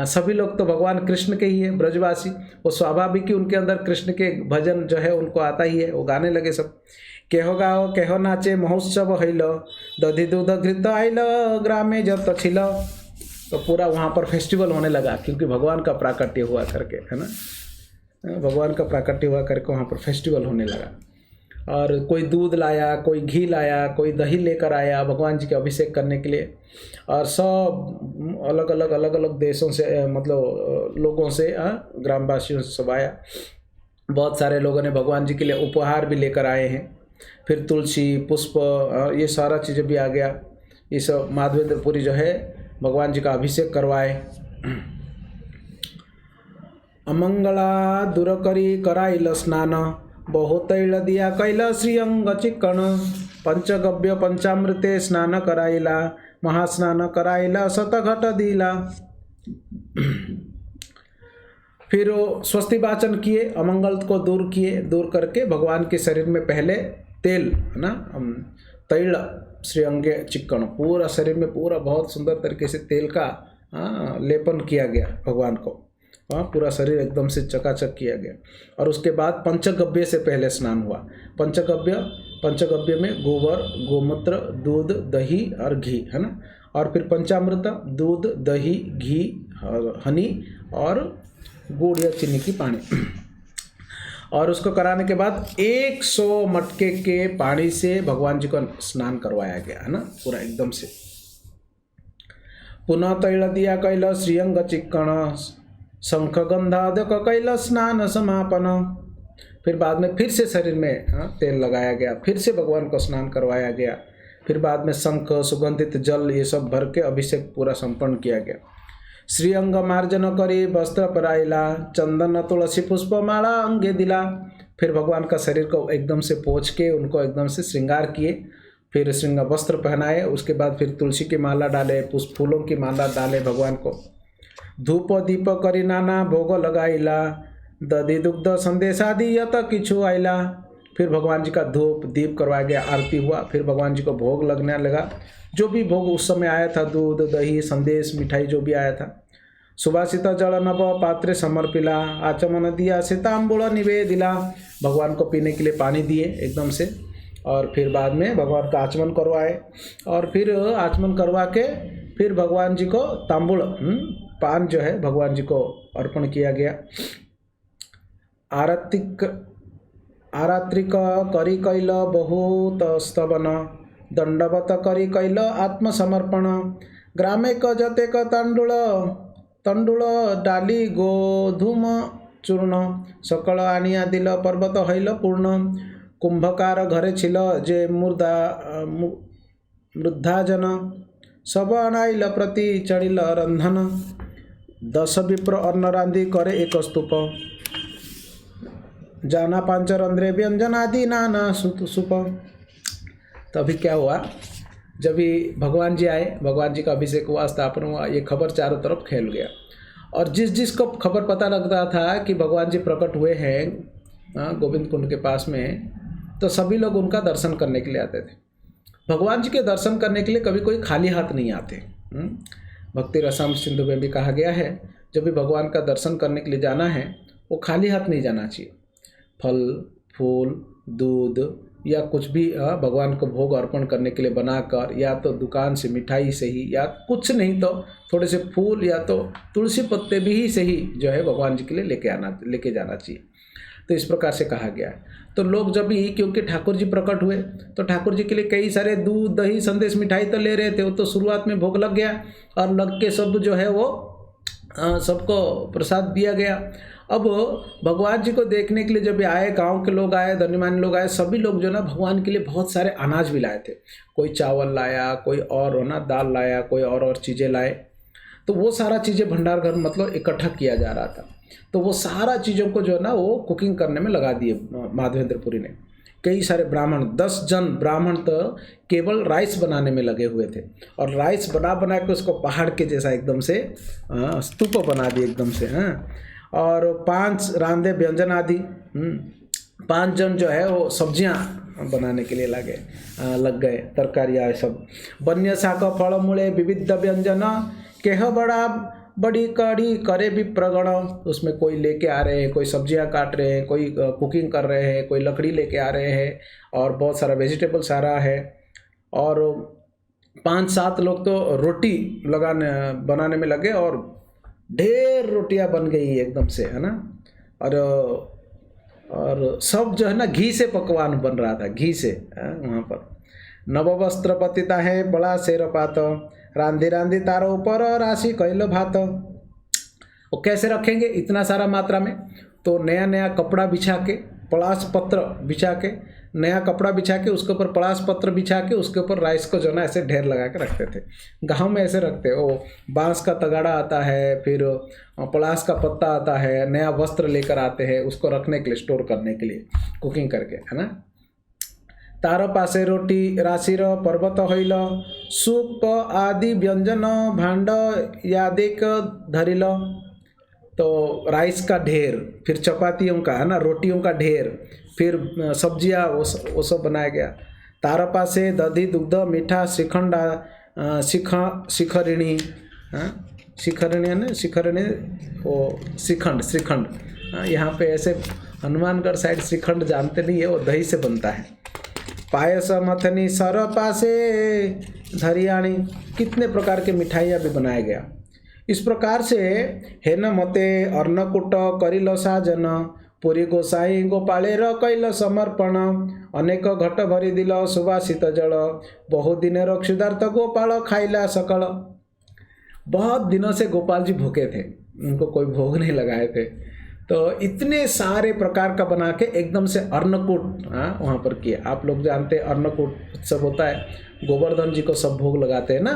सभी लोग तो भगवान कृष्ण के ही है, ब्रजवासी। वो स्वाभाविक ही उनके अंदर कृष्ण के भजन जो है उनको आता ही है। वो गाने लगे सब, केहो गाओ केहो नाचे महोत्सव हैल, दधि दूध घृत आइल ग्रामे जत छिल। तो पूरा वहाँ पर फेस्टिवल होने लगा, क्योंकि भगवान का प्राकट्य हुआ करके, है ना, भगवान का प्राकट्य हुआ करके वहाँ पर फेस्टिवल होने लगा। और कोई दूध लाया, कोई घी लाया, कोई दही लेकर आया भगवान जी के अभिषेक करने के लिए। और सब अलग अलग देशों से, मतलब लोगों से, ग्रामवासियों से सब आया। बहुत सारे लोगों ने भगवान जी के लिए उपहार भी लेकर आए हैं। फिर तुलसी पुष्प ये सारा चीज़ें भी आ गया। ये सब माधवेंद्रपुरी जो है भगवान जी का अभिषेक करवाए। अमंगला दूर करी कराइल स्नान, बहु तैल दिया कैल श्रीअंग चिक्कण पंचगव्य पंचामृते स्नान कराइला महास्नान कराइला शतघट दिला। फिर वो स्वस्ति वाचन किए, अमंगल को दूर किए, दूर करके भगवान के शरीर में पहले तेल है ना तैल श्रीअंगे चिक्कण पूरा शरीर में पूरा बहुत सुंदर तरीके से तेल का लेपन किया गया भगवान को, पूरा शरीर एकदम से चकाचक किया गया। और उसके बाद पंचगव्य से पहले स्नान हुआ। पंचगव्य में गोबर, गोमूत्र, दूध, दही और घी है ना। और फिर पंचामृत दूध, दही, घी, हनी और गुड़ या चीनी की पानी। और उसको कराने के बाद 100 मटके के पानी से भगवान जी को स्नान करवाया गया है ना पूरा एकदम से। पुनः तैल दिया कैल श्रीअंग चिक्कण शंख गंधादक कैल स्नान समापन। फिर बाद में फिर से शरीर में तेल लगाया गया, फिर से भगवान को स्नान करवाया गया। फिर बाद में शंख, सुगंधित जल ये सब भर के अभिषेक पूरा संपन्न किया गया। श्रीअंग मार्जन करी वस्त्र पराइला चंदन तुलसी पुष्प माला अंगे दिला। फिर भगवान का शरीर को एकदम से पोंछ के उनको एकदम से श्रृंगार किए, फिर श्रृंग वस्त्र पहनाए। उसके बाद फिर तुलसी की माला डाले, पुष्प फूलों की माला डाले भगवान को। धूप दीप करी नाना भोग लगाइला दधि दुग्ध संदेश आदि यत किछु आइला। फिर भगवान जी का धूप दीप करवाया गया, आरती हुआ। फिर भगवान जी को भोग लगने लगा, जो भी भोग उस समय आया था, दूध दही संदेश मिठाई जो भी आया था। सुभाषित जल नभ पात्रे समर्पिला आचमन दिया सीताम्बुल निवेदिला। भगवान को पीने के लिए पानी दिए एकदम से। और फिर बाद में भगवान का आचमन करवाए। और फिर आचमन करवा के फिर भगवान जी को तांबुल पान जो है भगवान जी को अर्पण किया गया। आरात्रिक करी कैल बहुत स्तवन दंडवत करी कैल आत्मसमर्पण। ग्रामे क जतेक तंडुल डाली गोधूम चूर्ण सकल आनिया दिल पर्वत हैल पूर्ण। कुंभकार घरे छिल जे मृद्धाजन सब अनाइल प्रति चढ़िल रंधन। 10 विप्र अन्न रांधि करे एक स्तूप जाना 5 रंध्रे व्यंजन आदि नाना सुप। तो अभी क्या हुआ, जब भी भगवान जी आए, भगवान जी का अभिषेक हुआ, स्थापन हुआ, ये खबर चारों तरफ फैल गया। और जिसको खबर पता लगता था कि भगवान जी प्रकट हुए हैं गोविंद कुंड के पास में, तो सभी लोग उनका दर्शन करने के लिए आते थे। भगवान जी के दर्शन करने के लिए कभी कोई खाली हाथ नहीं आते। भक्ति रसम सिंधु में भी कहा गया है, जब भी भगवान का दर्शन करने के लिए जाना है वो खाली हाथ नहीं जाना चाहिए। फल फूल दूध या कुछ भी भगवान को भोग अर्पण करने के लिए बनाकर, या तो दुकान से मिठाई से ही, या कुछ नहीं तो थोड़े से फूल या तो तुलसी पत्ते भी ही से ही जो है भगवान जी के लिए लेके जाना चाहिए। तो इस प्रकार से कहा गया है। तो लोग जब भी, क्योंकि ठाकुर जी प्रकट हुए तो ठाकुर जी के लिए कई सारे दूध दही संदेश मिठाई तो ले रहे थे, वो तो शुरुआत में भोग लग गया और लग के सब जो है वो सबको प्रसाद दिया गया। अब भगवान जी को देखने के लिए जब आए, गांव के लोग आए, धन्यमान लोग आए, सभी लोग जो ना भगवान के लिए बहुत सारे अनाज भी लाए थे। कोई चावल लाया, कोई और ना दाल लाया, कोई और चीज़ें लाए। तो वो सारा चीज़ें भंडार घर मतलब इकट्ठा किया जा रहा था। तो वो सारा चीज़ों को जो है ना वो कुकिंग करने में लगा दिए माधवेंद्रपुरी ने। कई सारे ब्राह्मण, 10 जन ब्राह्मण तो केवल राइस बनाने में लगे हुए थे। और राइस बना के उसको पहाड़ के जैसा एकदम से स्तूप बना दिए एकदम से। और 5 रांधे व्यंजन आदि, 5 जन जो है वो सब्जियां बनाने के लिए लग गए, तरकारियाँ सब। बन्य शाक फल मूले विविध व्यंजन केह बड़ी कड़ी करे भी प्रगण। उसमें कोई लेके आ रहे हैं, कोई सब्जियां काट रहे हैं, कोई कुकिंग कर रहे हैं, कोई लकड़ी लेके आ रहे हैं, और बहुत सारा वेजिटेबल सारा है। और 5-7 लोग तो रोटी बनाने में लगे, और ढेर रोटियां बन गई एकदम से, है ना। और सब जो है ना घी से पकवान बन रहा था, घी से। वहाँ पर नव वस्त्र पतिता है बड़ा शेर पात रांधी रांधी तारो ऊपर राशि कैलो भात। वो कैसे रखेंगे इतना सारा मात्रा में? तो नया नया कपड़ा बिछा के, पलाश पत्र बिछा के नया कपड़ा बिछा के उसके ऊपर पलाश पत्र बिछा के उसके ऊपर राइस को जो ना ऐसे ढेर लगा के रखते थे। गांव में ऐसे रखते, वो बांस का तगाड़ा आता है, फिर पलाश का पत्ता आता है, नया वस्त्र लेकर आते हैं उसको रखने के लिए, स्टोर करने के लिए, कुकिंग करके, है ना। तार पासे रोटी राशिर पर्वत होइल, सूप आदि व्यंजन भांड यादेक धरिल। तो राइस का ढेर, फिर चपातियों का, है ना, रोटियों का ढेर, फिर सब्जियां, वो सब बनाया गया। तार पासे दधि दुग्ध मीठा श्रीखंड शिखरिणी, शिखरिणी है ना, शिखरिणी वो श्रीखंड। यहाँ पे ऐसे हनुमानगढ़ साइड श्रीखंड जानते नहीं है, वो दही से बनता है। पायस मथनी सर पासे धरियाणी, कितने प्रकार के मिठाइयाँ भी बनाया गया। इस प्रकार से हेन मते अर्णकूट करिल साजन, पुरी गोसाई गोपालेर कैल समर्पण, अनेक घट भरी दिल सुवासित जल, बहु दिनेर क्षुधार्थ गोपाल खाइला सकल। बहुत दिनों से गोपाल जी भूखे थे, उनको कोई भोग नहीं लगाए थे, तो इतने सारे प्रकार का बना के एकदम से अन्नकूट वहाँ पर किया। आप लोग जानते हैं अन्नकूट उत्सव होता है, गोवर्धन जी को सब भोग लगाते हैं ना,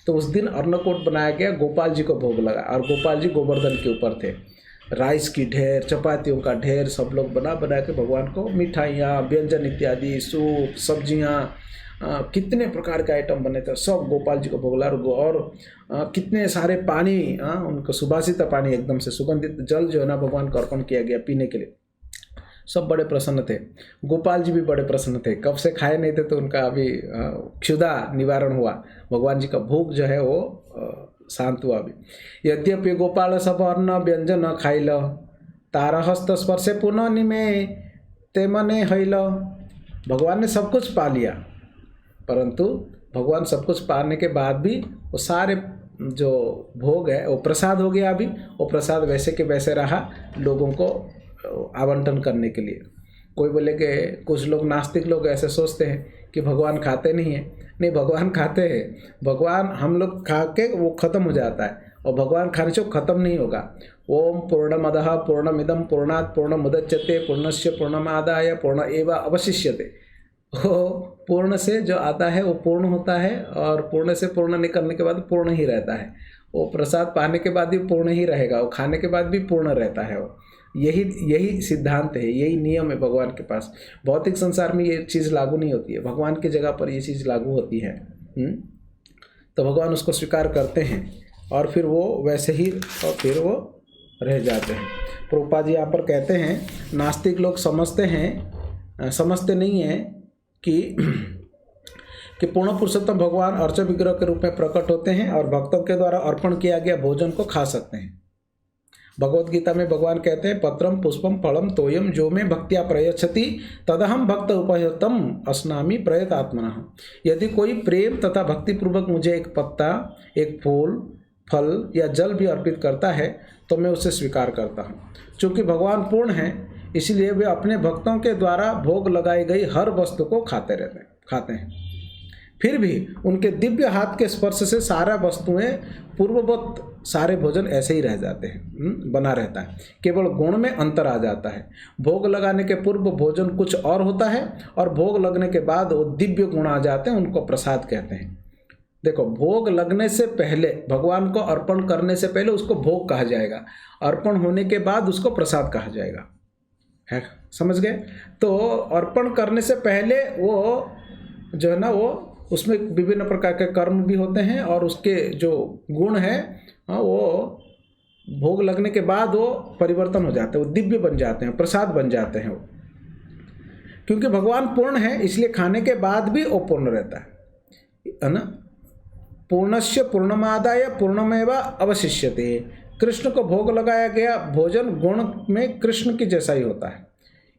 तो उस दिन अन्नकूट बनाया गया, गोपाल जी को भोग लगा, और गोपाल जी गोवर्धन के ऊपर थे। राइस की ढेर, चपातियों का ढेर, सब लोग बना के भगवान को मिठाइयाँ, व्यंजन इत्यादि, सूप, सब्जियाँ, कितने प्रकार के आइटम बने थे, सब गोपाल जी को भोग लगा। और कितने सारे पानी, उनको सुभाषित पानी, एकदम से सुगंधित जल जो है ना भगवान को अर्पण किया गया पीने के लिए। सब बड़े प्रसन्न थे, गोपाल जी भी बड़े प्रसन्न थे, कब से खाए नहीं थे, तो उनका अभी क्षुधा निवारण हुआ, भगवान जी का भूख जो है वो शांत हुआ अभी। यद्यपि गोपाल सब अन्न व्यंजन खाइल, तार हस्त स्पर्शे पुनः निमे ते मने हईल। भगवान ने सब कुछ पा लिया, परंतु भगवान सब कुछ पाने के बाद भी वो सारे जो भोग है वो प्रसाद हो गया। अभी वो प्रसाद वैसे के वैसे रहा लोगों को आवंटन करने के लिए। कोई बोले कि कुछ लोग नास्तिक लोग ऐसे सोचते हैं कि भगवान खाते नहीं हैं। नहीं, भगवान खाते हैं। भगवान हम लोग खा के वो ख़त्म हो जाता है, और भगवान खाने से ख़त्म नहीं होगा। ओम पूर्णमदः पूर्णमिदं पूर्णात् पूर्णमुदच्यते पूर्णस्य पूर्णमादाय पूर्णमेव अवशिष्यते। वो पूर्ण से जो आता है वो पूर्ण होता है, और पूर्ण से पूर्ण निकलने के बाद पूर्ण ही रहता है। वो प्रसाद पाने के बाद भी पूर्ण ही रहेगा, वो खाने के बाद भी पूर्ण रहता है। वो यही सिद्धांत है, यही नियम है भगवान के पास। भौतिक संसार में ये चीज़ लागू नहीं होती है, भगवान की जगह पर ये चीज़ लागू होती है। तो भगवान उसको स्वीकार करते हैं, और फिर वो वैसे ही और फिर वो रह जाते हैं। प्रभुपाद जी यहाँ पर कहते हैं, नास्तिक लोग समझते नहीं हैं कि पूर्ण पुरुषोत्तम भगवान अर्च विग्रह के रूप में प्रकट होते हैं, और भक्तों के द्वारा अर्पण किया गया भोजन को खा सकते हैं। भगवत गीता में भगवान कहते हैं, पत्रम पुष्पम फलम तोयम जो में भक्त्या प्रयच्छति तदहम भक्त उपहतम अस्नामि प्रयतात्मनः। यदि कोई प्रेम तथा भक्तिपूर्वक मुझे एक पत्ता, एक फूल, फल या जल भी अर्पित करता है तो मैं उसे स्वीकार करता हूँ। चूँकि भगवान पूर्ण हैं, इसलिए वे अपने भक्तों के द्वारा भोग लगाई गई हर वस्तु को खाते हैं। फिर भी उनके दिव्य हाथ के स्पर्श से सारा वस्तुएं पूर्ववत सारे भोजन ऐसे ही रह जाते हैं, बना रहता है। केवल गुण में अंतर आ जाता है। भोग लगाने के पूर्व भोजन कुछ और होता है, और भोग लगने के बाद वो दिव्य गुण आ जाते हैं, उनको प्रसाद कहते हैं। देखो, भोग लगने से पहले, भगवान को अर्पण करने से पहले उसको भोग कहा जाएगा, अर्पण होने के बाद उसको प्रसाद कहा जाएगा। है, समझ गए? तो अर्पण करने से पहले वो जो है ना, वो उसमें विभिन्न प्रकार के कर्म भी होते हैं, और उसके जो गुण हैं वो भोग लगने के बाद वो परिवर्तन हो जाते हैं, वो दिव्य बन जाते हैं, प्रसाद बन जाते हैं वो। क्योंकि भगवान पूर्ण है, इसलिए खाने के बाद भी वो पूर्ण रहता है ना। पूर्णस्य पूर्णमादाय पूर्णमेव अवशिष्यते। कृष्ण को भोग लगाया गया भोजन गुण में कृष्ण की जैसा ही होता है।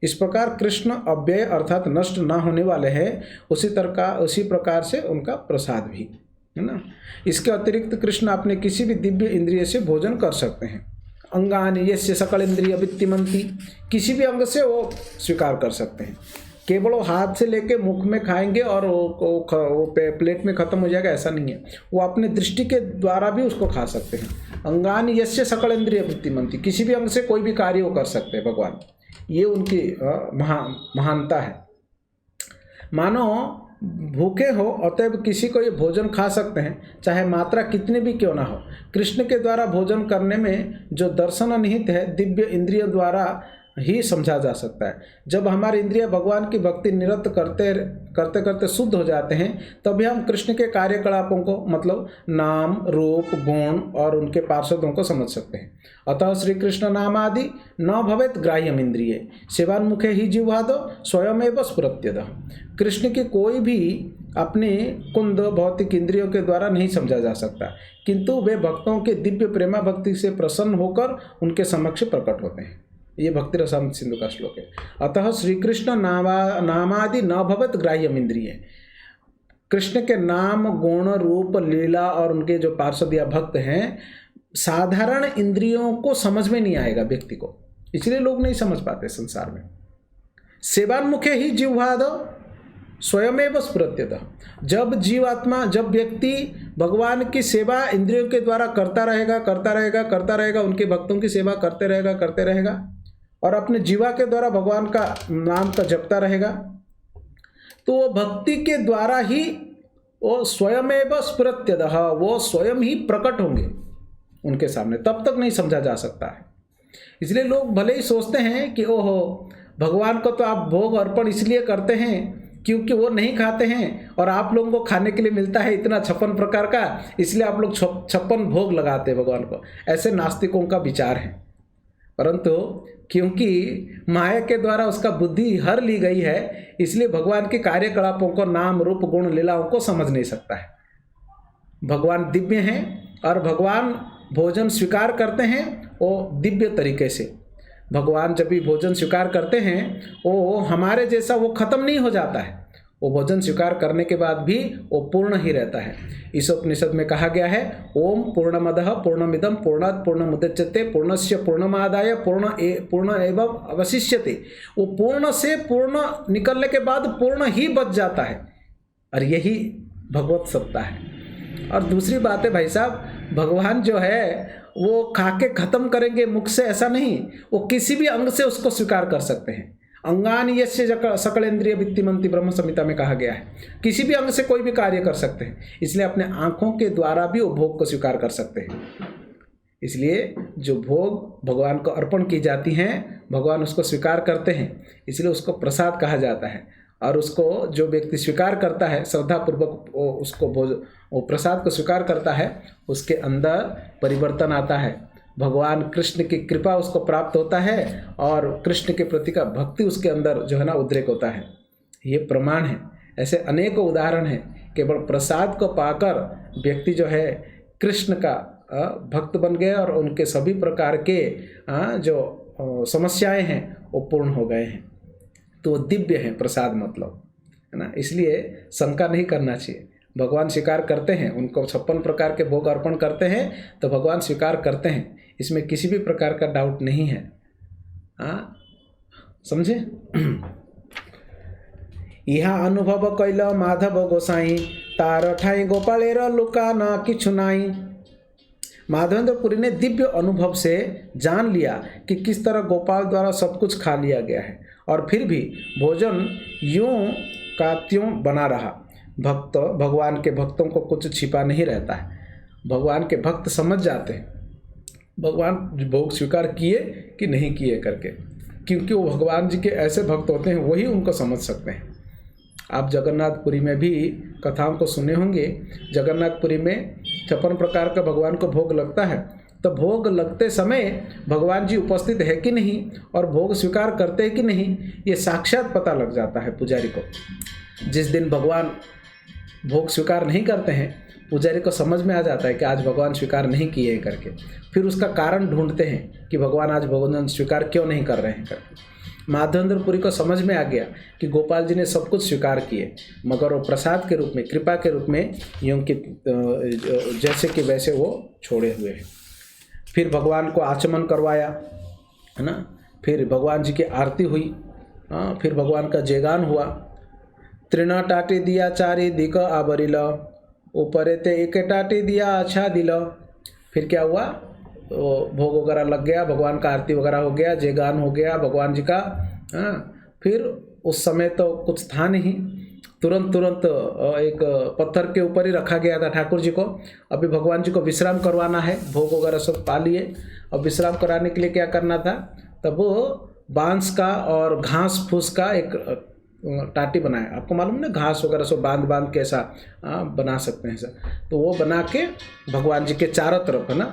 इस प्रकार कृष्ण अव्यय अर्थात नष्ट न होने वाले हैं, उसी प्रकार से उनका प्रसाद भी है ना। इसके अतिरिक्त कृष्ण अपने किसी भी दिव्य इंद्रिय से भोजन कर सकते हैं। अंगानि यस्य सकल इंद्रिय वित्तिमंती, किसी भी अंग से वो स्वीकार कर सकते हैं। केवल वो हाथ से लेके मुख में खाएंगे और वो प्लेट में खत्म हो जाएगा, ऐसा नहीं है। वो अपने दृष्टि के द्वारा भी उसको खा सकते हैं। अंगानि यस्य सकल इंद्रिय वित्तिमंती, किसी भी अंग से कोई भी कार्य वो कर सकते हैं भगवान। ये उनकी महानता है। मानो भूखे हो अतएव किसी को ये भोजन खा सकते हैं, चाहे मात्रा कितनी भी क्यों ना हो। कृष्ण के द्वारा भोजन करने में जो दर्शन निहित है दिव्य इंद्रियों द्वारा ही समझा जा सकता है। जब हमारे इंद्रिय भगवान की भक्ति निरत करते करते करते शुद्ध हो जाते हैं तभी हम कृष्ण के कार्यकलापों को मतलब नाम रूप गुण और उनके पार्षदों को समझ सकते हैं। अतः श्री कृष्ण नामादि न भवेत ग्राह्यम इंद्रिय सेवान्मुखे ही जिह्वादो स्वयमेव स्फुरत्यद। कृष्ण की कोई भी अपने कुंद भौतिक इंद्रियों के द्वारा नहीं समझा जा सकता, किंतु वे भक्तों के दिव्य प्रेमा भक्ति से प्रसन्न होकर उनके समक्ष प्रकट होते हैं। ये भक्ति रसामृत सिंधु का श्लोक है। अतः श्री कृष्ण नामादि न भवत ग्राह्यम इंद्रिय, कृष्ण के नाम गुण रूप लीला और उनके जो पार्षद या भक्त हैं साधारण इंद्रियों को समझ में नहीं आएगा व्यक्ति को, इसलिए लोग नहीं समझ पाते संसार में। सेवान्मुखे ही जिह्वाद स्वयमेव स्फुरत्यतः। जब जीवात्मा जब व्यक्ति भगवान की सेवा इंद्रियों के द्वारा करता रहेगा, उनके भक्तों की सेवा करते रहेगा और अपने जीवा के द्वारा भगवान का नाम का जपता रहेगा, तो वो भक्ति के द्वारा ही वो स्वयमेव स्फुरत्यतः, वो स्वयं ही प्रकट होंगे उनके सामने, तब तक नहीं समझा जा सकता है। इसलिए लोग भले ही सोचते हैं कि ओहो भगवान को तो आप भोग अर्पण इसलिए करते हैं क्योंकि वो नहीं खाते हैं और आप लोगों को खाने के लिए मिलता है इतना 56 प्रकार का, इसलिए आप लोग 56 भोग लगाते हैं भगवान को। ऐसे नास्तिकों का विचार है, परंतु क्योंकि माया के द्वारा उसका बुद्धि हर ली गई है इसलिए भगवान के कार्यकलापों को नाम रूप गुण लीलाओं को समझ नहीं सकता है। भगवान दिव्य हैं और भगवान भोजन स्वीकार करते हैं वो दिव्य तरीके से। भगवान जब भी भोजन स्वीकार करते हैं वो हमारे जैसा वो खत्म नहीं हो जाता है, वो भोजन स्वीकार करने के बाद भी वो पूर्ण ही रहता है। इस उपनिषद में कहा गया है ओम पूर्णमदः पूर्णमिदं पूर्णात् पूर्णमुदच्यते पूर्णस्य पूर्णमादाय पूर्ण एवं अवशिष्यते। वो पूर्ण से पूर्ण निकलने के बाद पूर्ण ही बच जाता है और यही भगवत सत्ता है। और दूसरी बात है भाई साहब, भगवान जो है वो खा के खत्म करेंगे मुख से, ऐसा नहीं, वो किसी भी अंग से उसको स्वीकार कर सकते हैं। अंगानि यस्य सकलेन्द्रिय वित्तिमन्ति ब्रह्म संहिता में कहा गया है, किसी भी अंग से कोई भी कार्य कर सकते हैं, इसलिए अपने आँखों के द्वारा भी वो भोग को स्वीकार कर सकते हैं। इसलिए जो भोग भगवान को अर्पण की जाती हैं भगवान उसको स्वीकार करते हैं, इसलिए उसको प्रसाद कहा जाता है। और उसको जो व्यक्ति स्वीकार करता है श्रद्धापूर्वक उसको वो प्रसाद को स्वीकार करता है, उसके अंदर परिवर्तन आता है, भगवान कृष्ण की कृपा उसको प्राप्त होता है और कृष्ण के प्रति का भक्ति उसके अंदर जो है ना उद्रेक होता है। ये प्रमाण है, ऐसे अनेकों उदाहरण हैं। केवल प्रसाद को पाकर व्यक्ति जो है कृष्ण का भक्त बन गए और उनके सभी प्रकार के जो समस्याएं हैं वो पूर्ण हो गए हैं। तो वो दिव्य है प्रसाद मतलब, है ना। इसलिए शंका नहीं करना चाहिए। भगवान स्वीकार करते हैं, उनको 56 प्रकार के भोग अर्पण करते हैं तो भगवान स्वीकार करते हैं, इसमें किसी भी प्रकार का डाउट नहीं है। समझे। यह अनुभव कैल माधव गोसाई तार ठाई गोपालेर लुका न किछु नाई। माधवेंद्रपुरी ने दिव्य अनुभव से जान लिया कि किस तरह गोपाल द्वारा सब कुछ खा लिया गया है और फिर भी भोजन यूं का त्यों बना रहा। भक्त भगवान के भक्तों को कुछ छिपा नहीं रहता है। भगवान के भक्त समझ जाते हैं भगवान भोग स्वीकार किए कि नहीं किए करके, क्योंकि वो भगवान जी के ऐसे भक्त होते हैं, वही उनको समझ सकते हैं। आप जगन्नाथपुरी में भी कथाओं को सुने होंगे। जगन्नाथपुरी में 56 प्रकार का भगवान को भोग लगता है, तो भोग लगते समय भगवान जी उपस्थित है कि नहीं और भोग स्वीकार करते हैं कि नहीं, ये साक्षात पता लग जाता है पुजारी को। जिस दिन भगवान भोग स्वीकार नहीं करते हैं, पुजारी को समझ में आ जाता है कि आज भगवान स्वीकार नहीं किए हैं करके। फिर उसका कारण ढूंढते हैं कि भगवान आज भोजन स्वीकार क्यों नहीं कर रहे हैं करके। माधवेंद्रपुरी को समझ में आ गया कि गोपाल जी ने सब कुछ स्वीकार किए, मगर वो प्रसाद के रूप में, कृपा के रूप में यूं कि जैसे कि वैसे वो छोड़े हुए हैं। फिर भगवान को आचमन करवाया, है ना। फिर भगवान जी की आरती हुई, फिर भगवान का जयगान हुआ। त्रिना टाटी दिया चारी दिक आवरिल, ऊपरे ते एक टाटी दिया अच्छा दिल। फिर क्या हुआ, तो भोग वगैरह लग गया, भगवान का आरती वगैरह हो गया, जयगान हो गया भगवान जी का। फिर उस समय तो कुछ था नहीं, तुरंत एक पत्थर के ऊपर ही रखा गया था ठाकुर जी को। अभी भगवान जी को विश्राम करवाना है, भोग वगैरह सब पा लिए। अब विश्राम कराने के लिए क्या करना था, तब वो बांस का और घास फूस का एक टाटी बनाया। आपको मालूम ना, घास वगैरह सब बांध के ऐसा बना सकते हैं सर। तो वो बना के भगवान जी के चारों तरफ, है ना,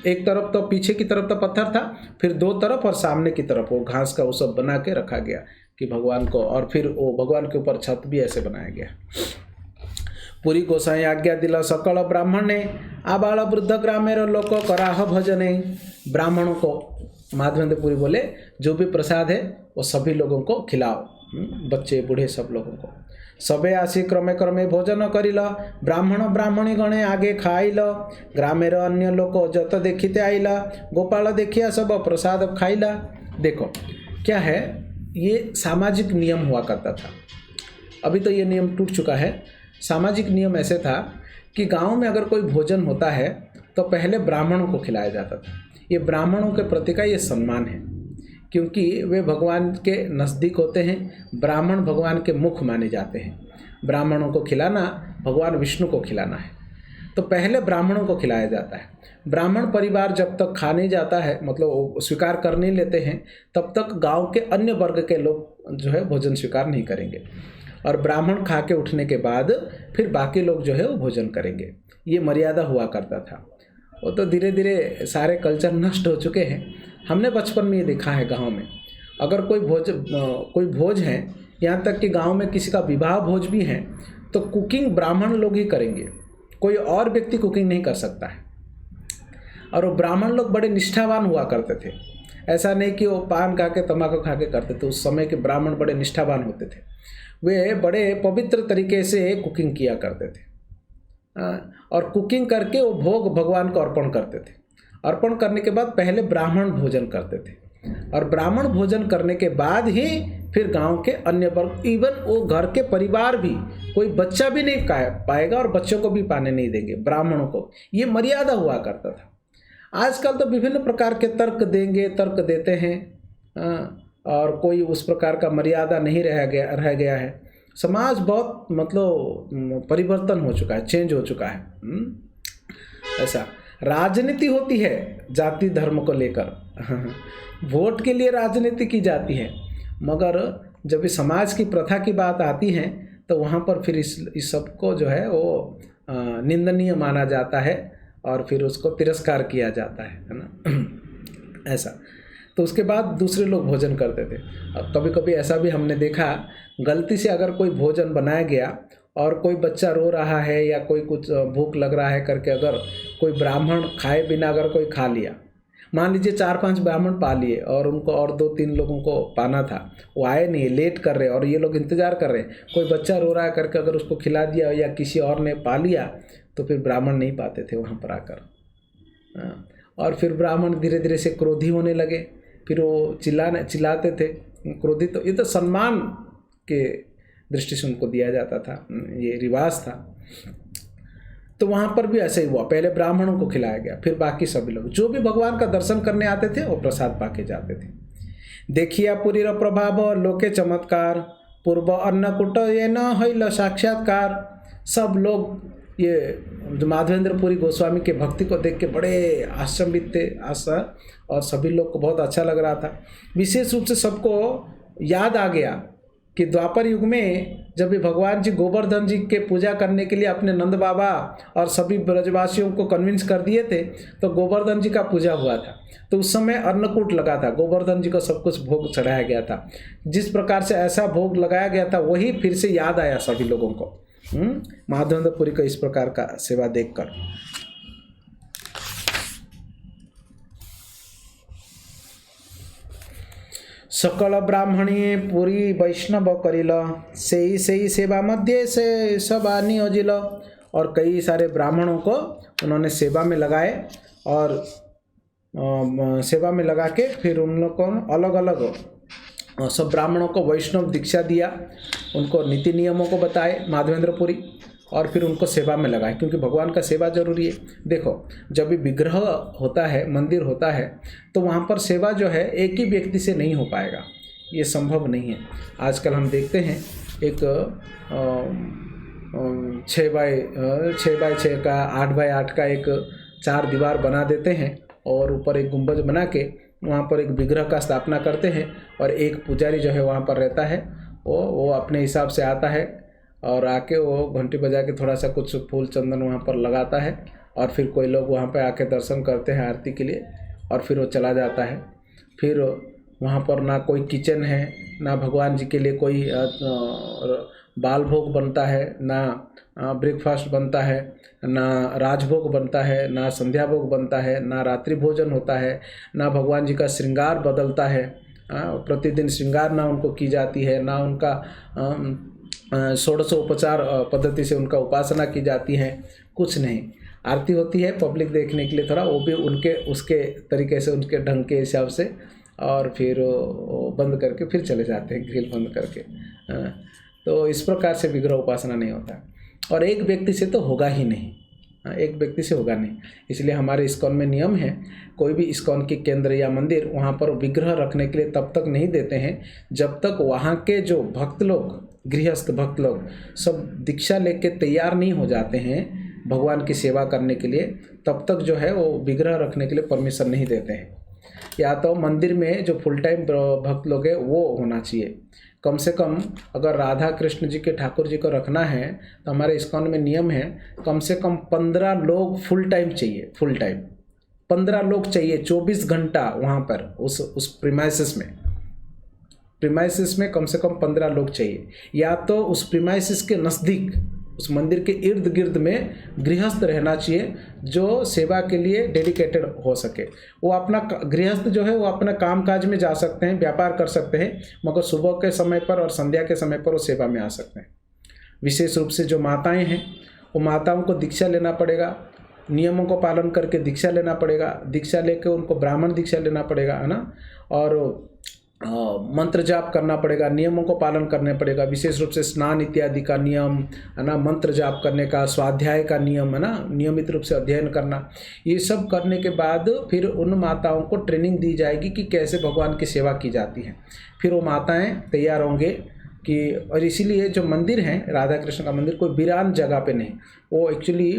एक तरफ तो पीछे की तरफ तो पत्थर था, फिर दो तरफ और सामने की तरफ वो घास का वो सब बना के रखा गया कि भगवान को, और फिर वो भगवान के ऊपर छत भी ऐसे बनाया गया। पुरी गोसाई आज्ञा दिला सकल ब्राह्मणे आबाल वृद्ध ग्रामेर लोक कराह भजने। ब्राह्मणों को माधवेंद्र पुरी बोले जो भी प्रसाद है वो सभी लोगों को खिलाओ, बच्चे बूढ़े सब लोगों को। सबे आसी क्रमे क्रमे भोजन करिल, ब्राह्मण ब्राह्मणी गणे आगे खाइल। ग्रामेर अन्य लोक जत देखिते आइला, गोपाल देखिया सब प्रसाद खाइला। देखो क्या है, ये सामाजिक नियम हुआ करता था। अभी तो ये नियम टूट चुका है। सामाजिक नियम ऐसे था कि गांव में अगर कोई भोजन होता है तो पहले ब्राह्मणों को खिलाया जाता था। ये ब्राह्मणों के प्रति का ये सम्मान है, क्योंकि वे भगवान के नज़दीक होते हैं। ब्राह्मण भगवान के मुख माने जाते हैं। ब्राह्मणों को खिलाना भगवान विष्णु को खिलाना है, तो पहले ब्राह्मणों को खिलाया जाता है। ब्राह्मण परिवार जब तक खा नहीं जाता है, मतलब स्वीकार कर नहीं लेते हैं, तब तक गांव के अन्य वर्ग के लोग जो है भोजन स्वीकार नहीं करेंगे। और ब्राह्मण खा के उठने के बाद फिर बाकी लोग जो है वो भोजन करेंगे। ये मर्यादा हुआ करता था। वो तो धीरे धीरे सारे कल्चर नष्ट हो चुके हैं। हमने बचपन में ये देखा है, गांव में अगर कोई भोज है, यहाँ तक कि गांव में किसी का विवाह भोज भी है, तो कुकिंग ब्राह्मण लोग ही करेंगे, कोई और व्यक्ति कुकिंग नहीं कर सकता है। और वो ब्राह्मण लोग बड़े निष्ठावान हुआ करते थे। ऐसा नहीं कि वो पान खा के तम्बाकू खा के करते थे। उस समय के ब्राह्मण बड़े निष्ठावान होते थे। वे बड़े पवित्र तरीके से कुकिंग किया करते थे, और कुकिंग करके वो भोग भगवान को अर्पण करते थे। अर्पण करने के बाद पहले ब्राह्मण भोजन करते थे, और ब्राह्मण भोजन करने के बाद ही फिर गांव के अन्य वर्ग, इवन वो घर के परिवार भी, कोई बच्चा भी नहीं पाएगा और बच्चों को भी पाने नहीं देंगे ब्राह्मणों को। ये मर्यादा हुआ करता था। आजकल तो विभिन्न प्रकार के तर्क देते हैं, और कोई उस प्रकार का मर्यादा नहीं रह गया है। समाज बहुत मतलब परिवर्तन हो चुका है, चेंज हो चुका है। ऐसा राजनीति होती है जाति धर्म को लेकर वोट के लिए राजनीति की जाती है, मगर जब इस समाज की प्रथा की बात आती है तो वहाँ पर फिर इस सब को जो है वो निंदनीय माना जाता है, और फिर उसको तिरस्कार किया जाता है ना। ऐसा तो उसके बाद दूसरे लोग भोजन करते थे। अब कभी कभी ऐसा भी हमने देखा, गलती से अगर कोई भोजन बनाया गया और कोई बच्चा रो रहा है या कोई कुछ भूख लग रहा है करके, अगर कोई ब्राह्मण खाए बिना अगर कोई खा लिया, मान लीजिए 4-5 ब्राह्मण पा लिए और उनको और 2-3 लोगों को पाना था, वो आए नहीं, लेट कर रहे और ये लोग इंतज़ार कर रहे हैं, कोई बच्चा रो रहा है करके अगर उसको खिला दिया या किसी और ने पा लिया, तो फिर ब्राह्मण नहीं पाते थे वहाँ पर आकर। और फिर ब्राह्मण धीरे धीरे से क्रोधी होने लगे, फिर वो चिल्लाते थे। क्रोधित तो ये तो सम्मान के दृष्टि से उनको दिया जाता था, ये रिवाज था। तो वहाँ पर भी ऐसे ही हुआ, पहले ब्राह्मणों को खिलाया गया, फिर बाकी सभी लोग जो भी भगवान का दर्शन करने आते थे वो प्रसाद पाके जाते थे। देखिया पुरीर प्रभाव लोके चमत्कार, पूर्व अन्नकूट ये न हईल साक्षात्कार। सब लोग ये माधवेंद्र पुरी गोस्वामी के भक्ति को देख के बड़े आश्चर्यचकित थे, और सभी लोग को बहुत अच्छा लग रहा था। विशेष रूप से सबको याद आ गया कि द्वापर युग में जब भी भगवान जी गोवर्धन जी के पूजा करने के लिए अपने नंद बाबा और सभी ब्रजवासियों को कन्विंस कर दिए थे, तो गोवर्धन जी का पूजा हुआ था। तो उस समय अन्नकूट लगा था, गोवर्धन जी को सब कुछ भोग चढ़ाया गया था। जिस प्रकार से ऐसा भोग लगाया गया था वही फिर से याद आया सभी लोगों को माधवेंद्र पुरी को इस प्रकार का सेवा देखकर। सकल ब्राह्मणी पुरी वैष्णव करिल, से सेवा मध्य से सभा नियोजिल। और कई सारे ब्राह्मणों को उन्होंने सेवा में लगाए, और सेवा में लगा के फिर उन लोगों को अलग अलग सब ब्राह्मणों को वैष्णव दीक्षा दिया, उनको नीति नियमों को बताए माधवेंद्र पुरी, और फिर उनको सेवा में लगाए, क्योंकि भगवान का सेवा जरूरी है। देखो जब भी विग्रह होता है, मंदिर होता है, तो वहाँ पर सेवा जो है एक ही व्यक्ति से नहीं हो पाएगा, ये संभव नहीं है। आजकल हम देखते हैं एक 6x6 का 8x8 का एक 4 दीवार बना देते हैं और ऊपर एक गुंबज बना के वहाँ पर एक विग्रह का स्थापना करते हैं और एक पुजारी जो है वहाँ पर रहता है, वो अपने हिसाब से आता है और आके वो घंटी बजा के थोड़ा सा कुछ फूल चंदन वहाँ पर लगाता है और फिर कोई लोग वहाँ पे आके दर्शन करते हैं आरती के लिए और फिर वो चला जाता है। फिर वहाँ पर ना कोई किचन है, ना भगवान जी के लिए कोई बाल भोग बनता है, ना ब्रेकफास्ट बनता है, ना राजभोग बनता है, ना संध्या भोग बनता है, ना रात्रि भोजन होता है, ना भगवान जी का श्रृंगार बदलता है, प्रतिदिन श्रृंगार ना उनको की जाती है, ना उनका षोडशोपचार पद्धति से उनका उपासना की जाती है, कुछ नहीं। आरती होती है पब्लिक देखने के लिए थोड़ा, वो भी उनके उसके तरीके से उनके ढंग के हिसाब से, और फिर बंद करके फिर चले जाते हैं ग्रिल बंद करके। तो इस प्रकार से विग्रह उपासना नहीं होता और एक व्यक्ति से तो होगा ही नहीं, एक व्यक्ति से होगा नहीं। इसलिए हमारे इस्कॉन में नियम है, कोई भी इस्कॉन के केंद्र या मंदिर वहाँ पर विग्रह रखने के लिए तब तक नहीं देते हैं जब तक वहाँ के जो भक्त लोग, गृहस्थ भक्त लोग सब दीक्षा लेके तैयार नहीं हो जाते हैं भगवान की सेवा करने के लिए, तब तक जो है वो विग्रह रखने के लिए परमिशन नहीं देते हैं। या तो मंदिर में जो फुल टाइम भक्त लोग हैं वो होना चाहिए, कम से कम अगर राधा कृष्ण जी के ठाकुर जी को रखना है तो हमारे इस्कॉन में नियम है कम से कम 15 लोग फुल टाइम चाहिए, फुल टाइम 15 लोग चाहिए 24 घंटा वहाँ पर उस प्रीमाइसिस में कम से कम 15 लोग चाहिए। या तो उस प्रीमाइसिस के नज़दीक उस मंदिर के इर्द गिर्द में गृहस्थ रहना चाहिए जो सेवा के लिए डेडिकेटेड हो सके। वो अपना गृहस्थ जो है वो अपना कामकाज में जा सकते हैं, व्यापार कर सकते हैं, मगर सुबह के समय पर और संध्या के समय पर वो सेवा में आ सकते हैं। विशेष रूप से जो माताएं हैं वो माताओं को दीक्षा लेना पड़ेगा, नियमों को पालन करके दीक्षा लेना पड़ेगा, दीक्षा लेकर उनको ब्राह्मण दीक्षा लेना पड़ेगा, है ना, और मंत्र जाप करना पड़ेगा, नियमों को पालन करने पड़ेगा, विशेष रूप से स्नान इत्यादि का नियम, है ना, मंत्र जाप करने का, स्वाध्याय का नियम, है ना, नियमित रूप से अध्ययन करना। ये सब करने के बाद फिर उन माताओं को ट्रेनिंग दी जाएगी कि कैसे भगवान की सेवा की जाती है। फिर वो माताएं तैयार होंगे कि, और इसीलिए जो मंदिर हैं राधा कृष्ण का मंदिर कोई वीरान जगह पे नहीं, वो एक्चुअली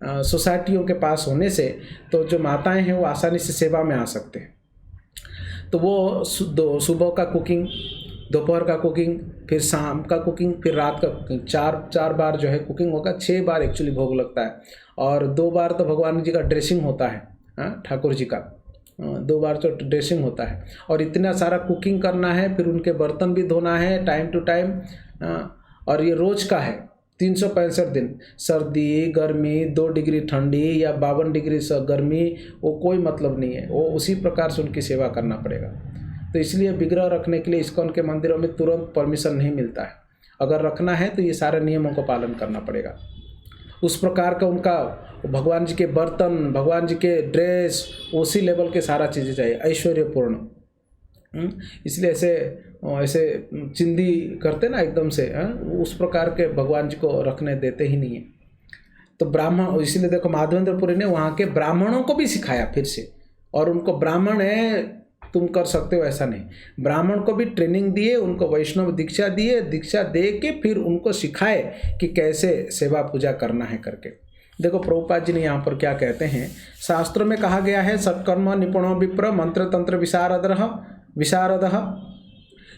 सोसाइटियों के पास होने से तो जो माताएं हैं वो आसानी से सेवा में आ सकते हैं। तो वो सुबह का कुकिंग, दोपहर का कुकिंग, फिर शाम का कुकिंग, फिर रात का कुकिंग, चार बार जो है कुकिंग होगा। 6 बार एक्चुअली भोग लगता है और 2 बार तो भगवान जी का ड्रेसिंग होता है, ठाकुर जी का 2 बार तो ड्रेसिंग होता है। और इतना सारा कुकिंग करना है, फिर उनके बर्तन भी धोना है टाइम टू टाइम, और ये रोज़ का है 365 दिन, सर्दी गर्मी 2 डिग्री ठंडी या 52 डिग्री गर्मी, वो कोई मतलब नहीं है, वो उसी प्रकार से उनकी सेवा करना पड़ेगा। तो इसलिए विग्रह रखने के लिए इस्कॉन के मंदिरों में तुरंत परमिशन नहीं मिलता है। अगर रखना है तो ये सारे नियमों को पालन करना पड़ेगा। उस प्रकार का उनका भगवान जी के बर्तन, भगवान जी के ड्रेस, उसी लेवल के सारा चीज़ें चाहिए, ऐश्वर्यपूर्ण। इसलिए ऐसे चिंदी करते ना एकदम से, उस प्रकार के भगवान जी को रखने देते ही नहीं है। तो ब्राह्मण, इसलिए देखो माधवेंद्रपुरी ने वहाँ के ब्राह्मणों को भी सिखाया फिर से, और उनको ब्राह्मण है तुम कर सकते हो ऐसा नहीं, ब्राह्मण को भी ट्रेनिंग दिए, उनको वैष्णव दीक्षा दिए, दीक्षा दे के फिर उनको सिखाए कि कैसे सेवा पूजा करना है करके। देखो प्रभुपाद जी ने यहाँ पर क्या कहते हैं, शास्त्रों में कहा गया है सत्कर्म निपुणो विप्र मंत्र तंत्र विशारदः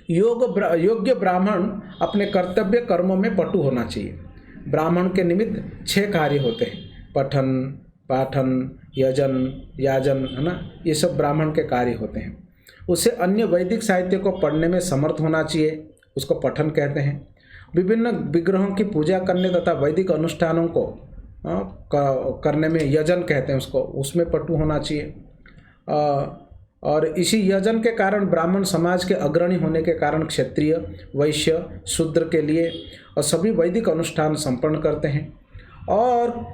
योग्य ब्राह्मण अपने कर्तव्य कर्मों में पटु होना चाहिए। ब्राह्मण के निमित्त 6 कार्य होते हैं, पठन, पाठन, यजन, याजन, है ना, ये सब ब्राह्मण के कार्य होते हैं। उसे अन्य वैदिक साहित्य को पढ़ने में समर्थ होना चाहिए, उसको पठन कहते हैं। विभिन्न विग्रहों की पूजा करने तथा वैदिक अनुष्ठानों को करने में यजन कहते हैं उसको, उसमें पटु होना चाहिए। और इसी यजन के कारण ब्राह्मण समाज के अग्रणी होने के कारण क्षत्रिय, वैश्य, शूद्र के लिए और सभी वैदिक अनुष्ठान संपन्न करते हैं। और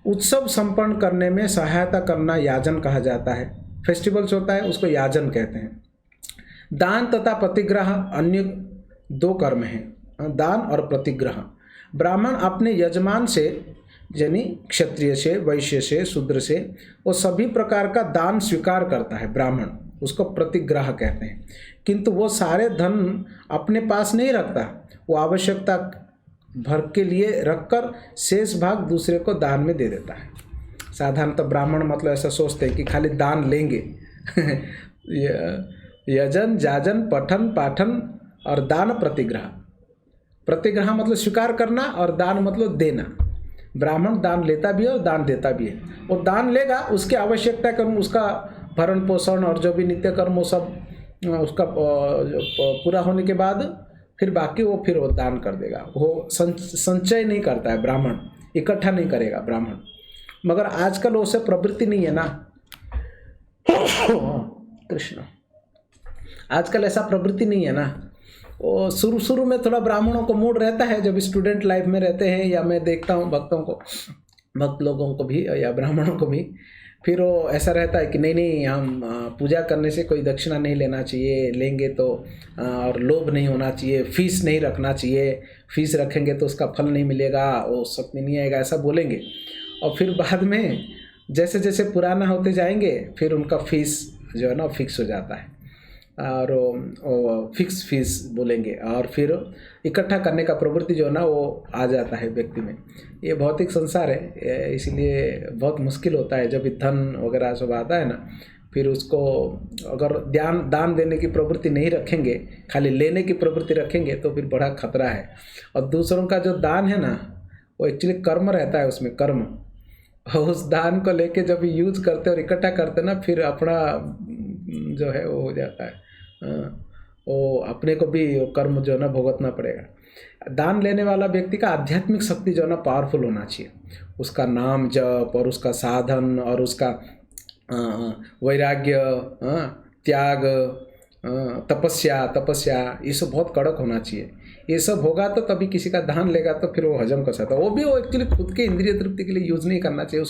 उत्सव संपन्न करने में सहायता करना याजन कहा जाता है। फेस्टिवल्स होता है उसको याजन कहते हैं। दान तथा प्रतिग्रह अन्य 2 कर्म हैं, दान और प्रतिग्रह। ब्राह्मण अपने यजमान से, यानी क्षत्रिय से, वैश्य से, शूद्र से, वो सभी प्रकार का दान स्वीकार करता है ब्राह्मण, उसको प्रतिग्रह कहते हैं। किंतु वो सारे धन अपने पास नहीं रखता, वो आवश्यकता भर के लिए रखकर शेष भाग दूसरे को दान में दे देता है। साधारणतः ब्राह्मण मतलब ऐसा सोचते हैं कि खाली दान लेंगे यजन जाजन पठन पाठन और दान प्रतिग्रह। प्रतिग्रह मतलब स्वीकार करना और दान मतलब देना। ब्राह्मण दान लेता भी है और दान देता भी है। वो दान लेगा, उसकी आवश्यकता कर्म, उसका भरण पोषण और जो भी नित्य कर्म वो सब उसका पूरा होने के बाद फिर बाकी वो दान कर देगा। वो संचय नहीं करता है ब्राह्मण, इकट्ठा नहीं करेगा ब्राह्मण। मगर आजकल उससे प्रवृत्ति नहीं है ना कृष्ण, आजकल ऐसा प्रवृत्ति नहीं है ना। वो शुरू में थोड़ा ब्राह्मणों को मूड रहता है जब स्टूडेंट लाइफ में रहते हैं, या मैं देखता हूँ भक्त लोगों को भी या ब्राह्मणों को भी, फिर वो ऐसा रहता है कि नहीं हम पूजा करने से कोई दक्षिणा नहीं लेना चाहिए, लेंगे तो और लोभ नहीं होना चाहिए, फीस नहीं रखना चाहिए, फीस रखेंगे तो उसका फल नहीं मिलेगा, वो सब नहीं आएगा, ऐसा बोलेंगे। और फिर बाद में जैसे जैसे पुराना होते जाएंगे फिर उनका फीस जो है ना फिक्स हो जाता है, और फिक्स फीस बोलेंगे, और फिर इकट्ठा करने का प्रवृत्ति जो है ना वो आ जाता है व्यक्ति में। ये भौतिक संसार है, इसलिए बहुत मुश्किल होता है जब धन वगैरह सब आता है ना, फिर उसको अगर दान देने की प्रवृत्ति नहीं रखेंगे, खाली लेने की प्रवृत्ति रखेंगे तो फिर बड़ा खतरा है। और दूसरों का जो दान है ना वो एक्चुअली कर्म रहता है, उसमें कर्म, उस दान को लेके जब यूज करते और इकट्ठा करते ना, फिर अपना जो है वो हो जाता है, वो अपने को भी वो कर्म जो है ना भुगतना पड़ेगा। दान लेने वाला व्यक्ति का आध्यात्मिक शक्ति जो है ना पावरफुल होना चाहिए, उसका नाम जप और उसका साधन और उसका वैराग्य, त्याग, तपस्या ये सब बहुत कड़क होना चाहिए। ये सब होगा तो तभी किसी का दान लेगा तो फिर वो हजम कर सकता है। वो भी वो एक्चुअली खुद के इंद्रिय तृप्ति के लिए यूज़ नहीं करना चाहिए,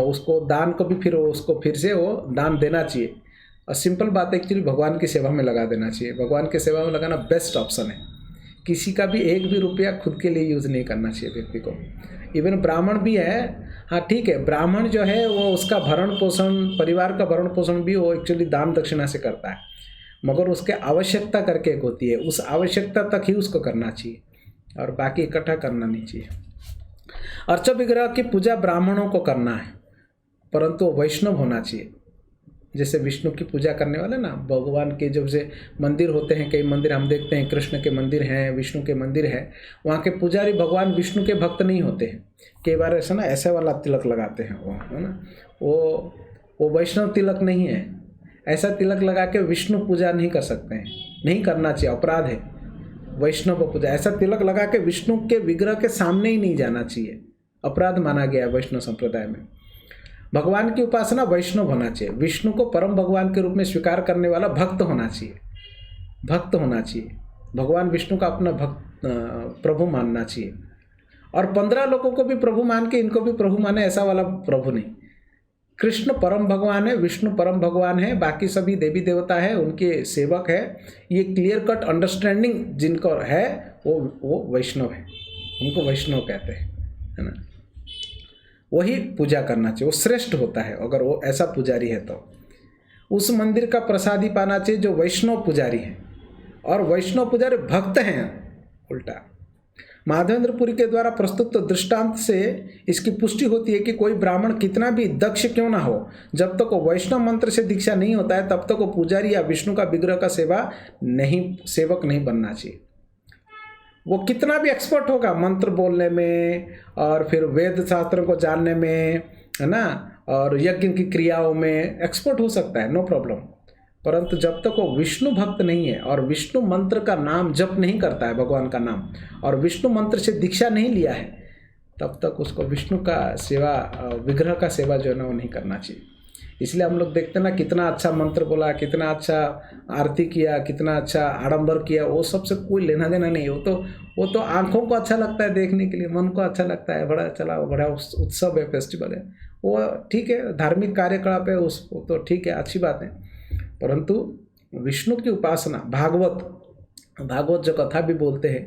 उसको दान को भी फिर से वो दान देना चाहिए। और सिंपल बात है, एक्चुअली भगवान की सेवा में लगा देना चाहिए। भगवान की सेवा में लगाना बेस्ट ऑप्शन है। किसी का भी एक भी रुपया खुद के लिए यूज़ नहीं करना चाहिए व्यक्ति को। इवन ब्राह्मण भी है, हाँ ठीक है, ब्राह्मण जो है वो उसका भरण पोषण, परिवार का भरण पोषण भी वो एक्चुअली दान दक्षिणा से करता है, मगर उसके आवश्यकता करके एक होती है, उस आवश्यकता तक ही उसको करना चाहिए और बाकी इकट्ठा करना नहीं चाहिए। अर्च विग्रह की पूजा ब्राह्मणों को करना है, परंतु वैष्णव होना चाहिए। जैसे विष्णु की पूजा करने वाले ना, भगवान के जब से मंदिर होते हैं, कई मंदिर हम देखते हैं, कृष्ण के मंदिर हैं, विष्णु के मंदिर हैं, वहाँ के पुजारी भगवान विष्णु के भक्त नहीं होते हैं। कई बार ऐसा ना ऐसे वाला तिलक लगाते हैं वो, है ना, वो वैष्णव तिलक नहीं है। ऐसा तिलक लगा के विष्णु पूजा नहीं कर सकते हैं, नहीं करना चाहिए, अपराध है वैष्णव पूजा। ऐसा तिलक लगा के विष्णु के विग्रह के सामने ही नहीं जाना चाहिए, अपराध माना गया है वैष्णव संप्रदाय में। भगवान की उपासना वैष्णव होना चाहिए, विष्णु को परम भगवान के रूप में स्वीकार करने वाला भक्त होना चाहिए, भक्त होना चाहिए। भगवान विष्णु का अपना भक्त प्रभु मानना चाहिए, और 15 लोगों को भी प्रभु मान के इनको भी प्रभु माने, ऐसा वाला प्रभु नहीं। कृष्ण परम भगवान है, विष्णु परम भगवान है, बाकी सभी देवी देवता है, उनके सेवक है। ये क्लियर कट अंडरस्टैंडिंग जिनको है वो वैष्णव है, उनको वैष्णव कहते हैं, है ना। वही पूजा करना चाहिए, वो श्रेष्ठ होता है। अगर वो ऐसा पुजारी है तो उस मंदिर का प्रसादी पाना चाहिए जो वैष्णव पुजारी है, और वैष्णव पुजारी भक्त हैं। उल्टा माधवेंद्रपुरी के द्वारा प्रस्तुत दृष्टांत से इसकी पुष्टि होती है कि कोई ब्राह्मण कितना भी दक्ष क्यों ना हो, जब तक वो वैष्णव मंत्र से दीक्षा नहीं होता है तब तक वो पुजारी या विष्णु का विग्रह का सेवक नहीं बनना चाहिए। वो कितना भी एक्सपर्ट होगा मंत्र बोलने में और फिर वेद शास्त्रों को जानने में, है ना, और यज्ञ की क्रियाओं में एक्सपर्ट हो सकता है, नो प्रॉब्लम, परंतु जब तक वो विष्णु भक्त नहीं है और विष्णु मंत्र का नाम जप नहीं करता है, भगवान का नाम, और विष्णु मंत्र से दीक्षा नहीं लिया है, तब तक उसको विष्णु का सेवा, विग्रह का सेवा जो है ना वो नहीं करना चाहिए। इसलिए हम लोग देखते हैं ना, कितना अच्छा मंत्र बोला, कितना अच्छा आरती किया, कितना अच्छा आडंबर किया, वो सबसे कोई लेना देना नहीं। वो तो आंखों को अच्छा लगता है देखने के लिए, मन को अच्छा लगता है, बड़ा उत्सव है, फेस्टिवल है, वो ठीक है, धार्मिक कार्यकलाप है, वो तो ठीक है, अच्छी बात है। परंतु विष्णु की उपासना, भागवत जो कथा भी बोलते हैं,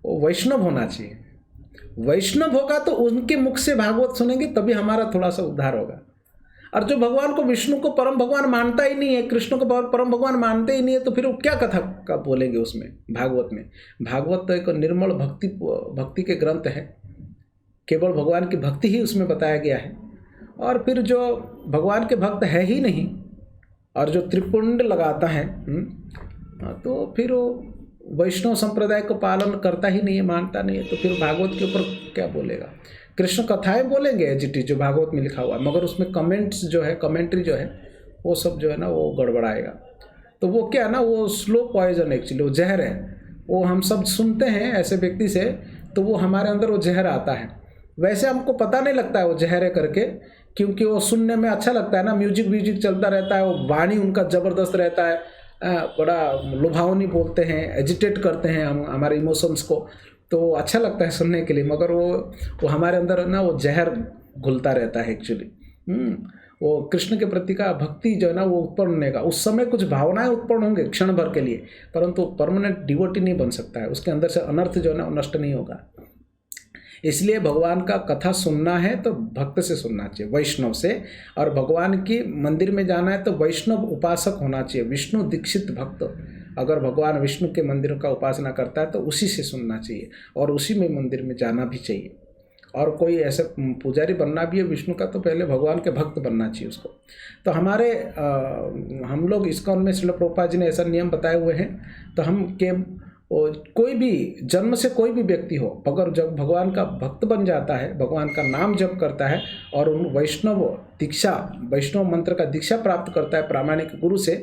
वो वैष्णव होना चाहिए। वैष्णव होगा तो उनके मुख से भागवत सुनेंगे तभी हमारा थोड़ा सा उद्धार होगा। और जो भगवान को, विष्णु को परम भगवान मानता ही नहीं है, कृष्ण को परम भगवान मानते ही नहीं है, तो फिर वो क्या कथा का बोलेंगे उसमें, भागवत में। भागवत तो एक निर्मल भक्ति के ग्रंथ है, केवल भगवान की भक्ति ही उसमें बताया गया है। और फिर जो भगवान के भक्त है ही नहीं और जो त्रिपुंड लगाता है, तो फिर वो वैष्णव संप्रदाय को पालन करता ही नहीं है, मानता नहीं है, तो फिर भागवत के ऊपर क्या बोलेगा। कृष्ण कथाएं बोलेंगे एजिटी जो भागवत में लिखा हुआ है, मगर उसमें कमेंट्स जो है, कमेंट्री जो है, वो सब जो है ना वो गड़बड़ाएगा। तो वो क्या है ना, वो स्लो पॉइजन एक्चुअली, वो जहर है। वो हम सब सुनते हैं ऐसे व्यक्ति से, तो वो हमारे अंदर वो जहर आता है। वैसे हमको पता नहीं लगता है वो जहर है करके, क्योंकि वो सुनने में अच्छा लगता है ना, म्यूजिक चलता रहता है, वो वाणी उनका ज़बरदस्त रहता है, बड़ा लुभावनी बोलते हैं, एजिटेट करते हैं हम हमारे इमोशंस को, तो अच्छा लगता है सुनने के लिए। मगर वो हमारे अंदर ना वो जहर घुलता रहता है एक्चुअली। वो कृष्ण के प्रति का भक्ति जो है ना वो उत्पन्न होने का, उस समय कुछ भावनाएं उत्पन्न होंगे क्षण भर के लिए, परंतु परमानेंट डिवोटी नहीं बन सकता है, उसके अंदर से अनर्थ जो है ना वो नष्ट नहीं होगा। इसलिए भगवान का कथा सुनना है तो भक्त से सुनना चाहिए, वैष्णव से। और भगवान की मंदिर में जाना है तो वैष्णव उपासक होना चाहिए, विष्णु दीक्षित भक्त। अगर भगवान विष्णु के मंदिर का उपासना करता है तो उसी से सुनना चाहिए और उसी में मंदिर में जाना भी चाहिए। और कोई ऐसा पुजारी बनना भी है विष्णु का तो पहले भगवान के भक्त बनना चाहिए उसको। तो हमारे हम लोग इस्कॉन में श्रील प्रभुपाद जी ने ऐसा नियम बताए हुए हैं। तो हम कोई भी जन्म से कोई भी व्यक्ति हो, अगर जब भगवान का भक्त बन जाता है, भगवान का नाम जप करता है और उन वैष्णव मंत्र का दीक्षा प्राप्त करता है प्रामाणिक गुरु से,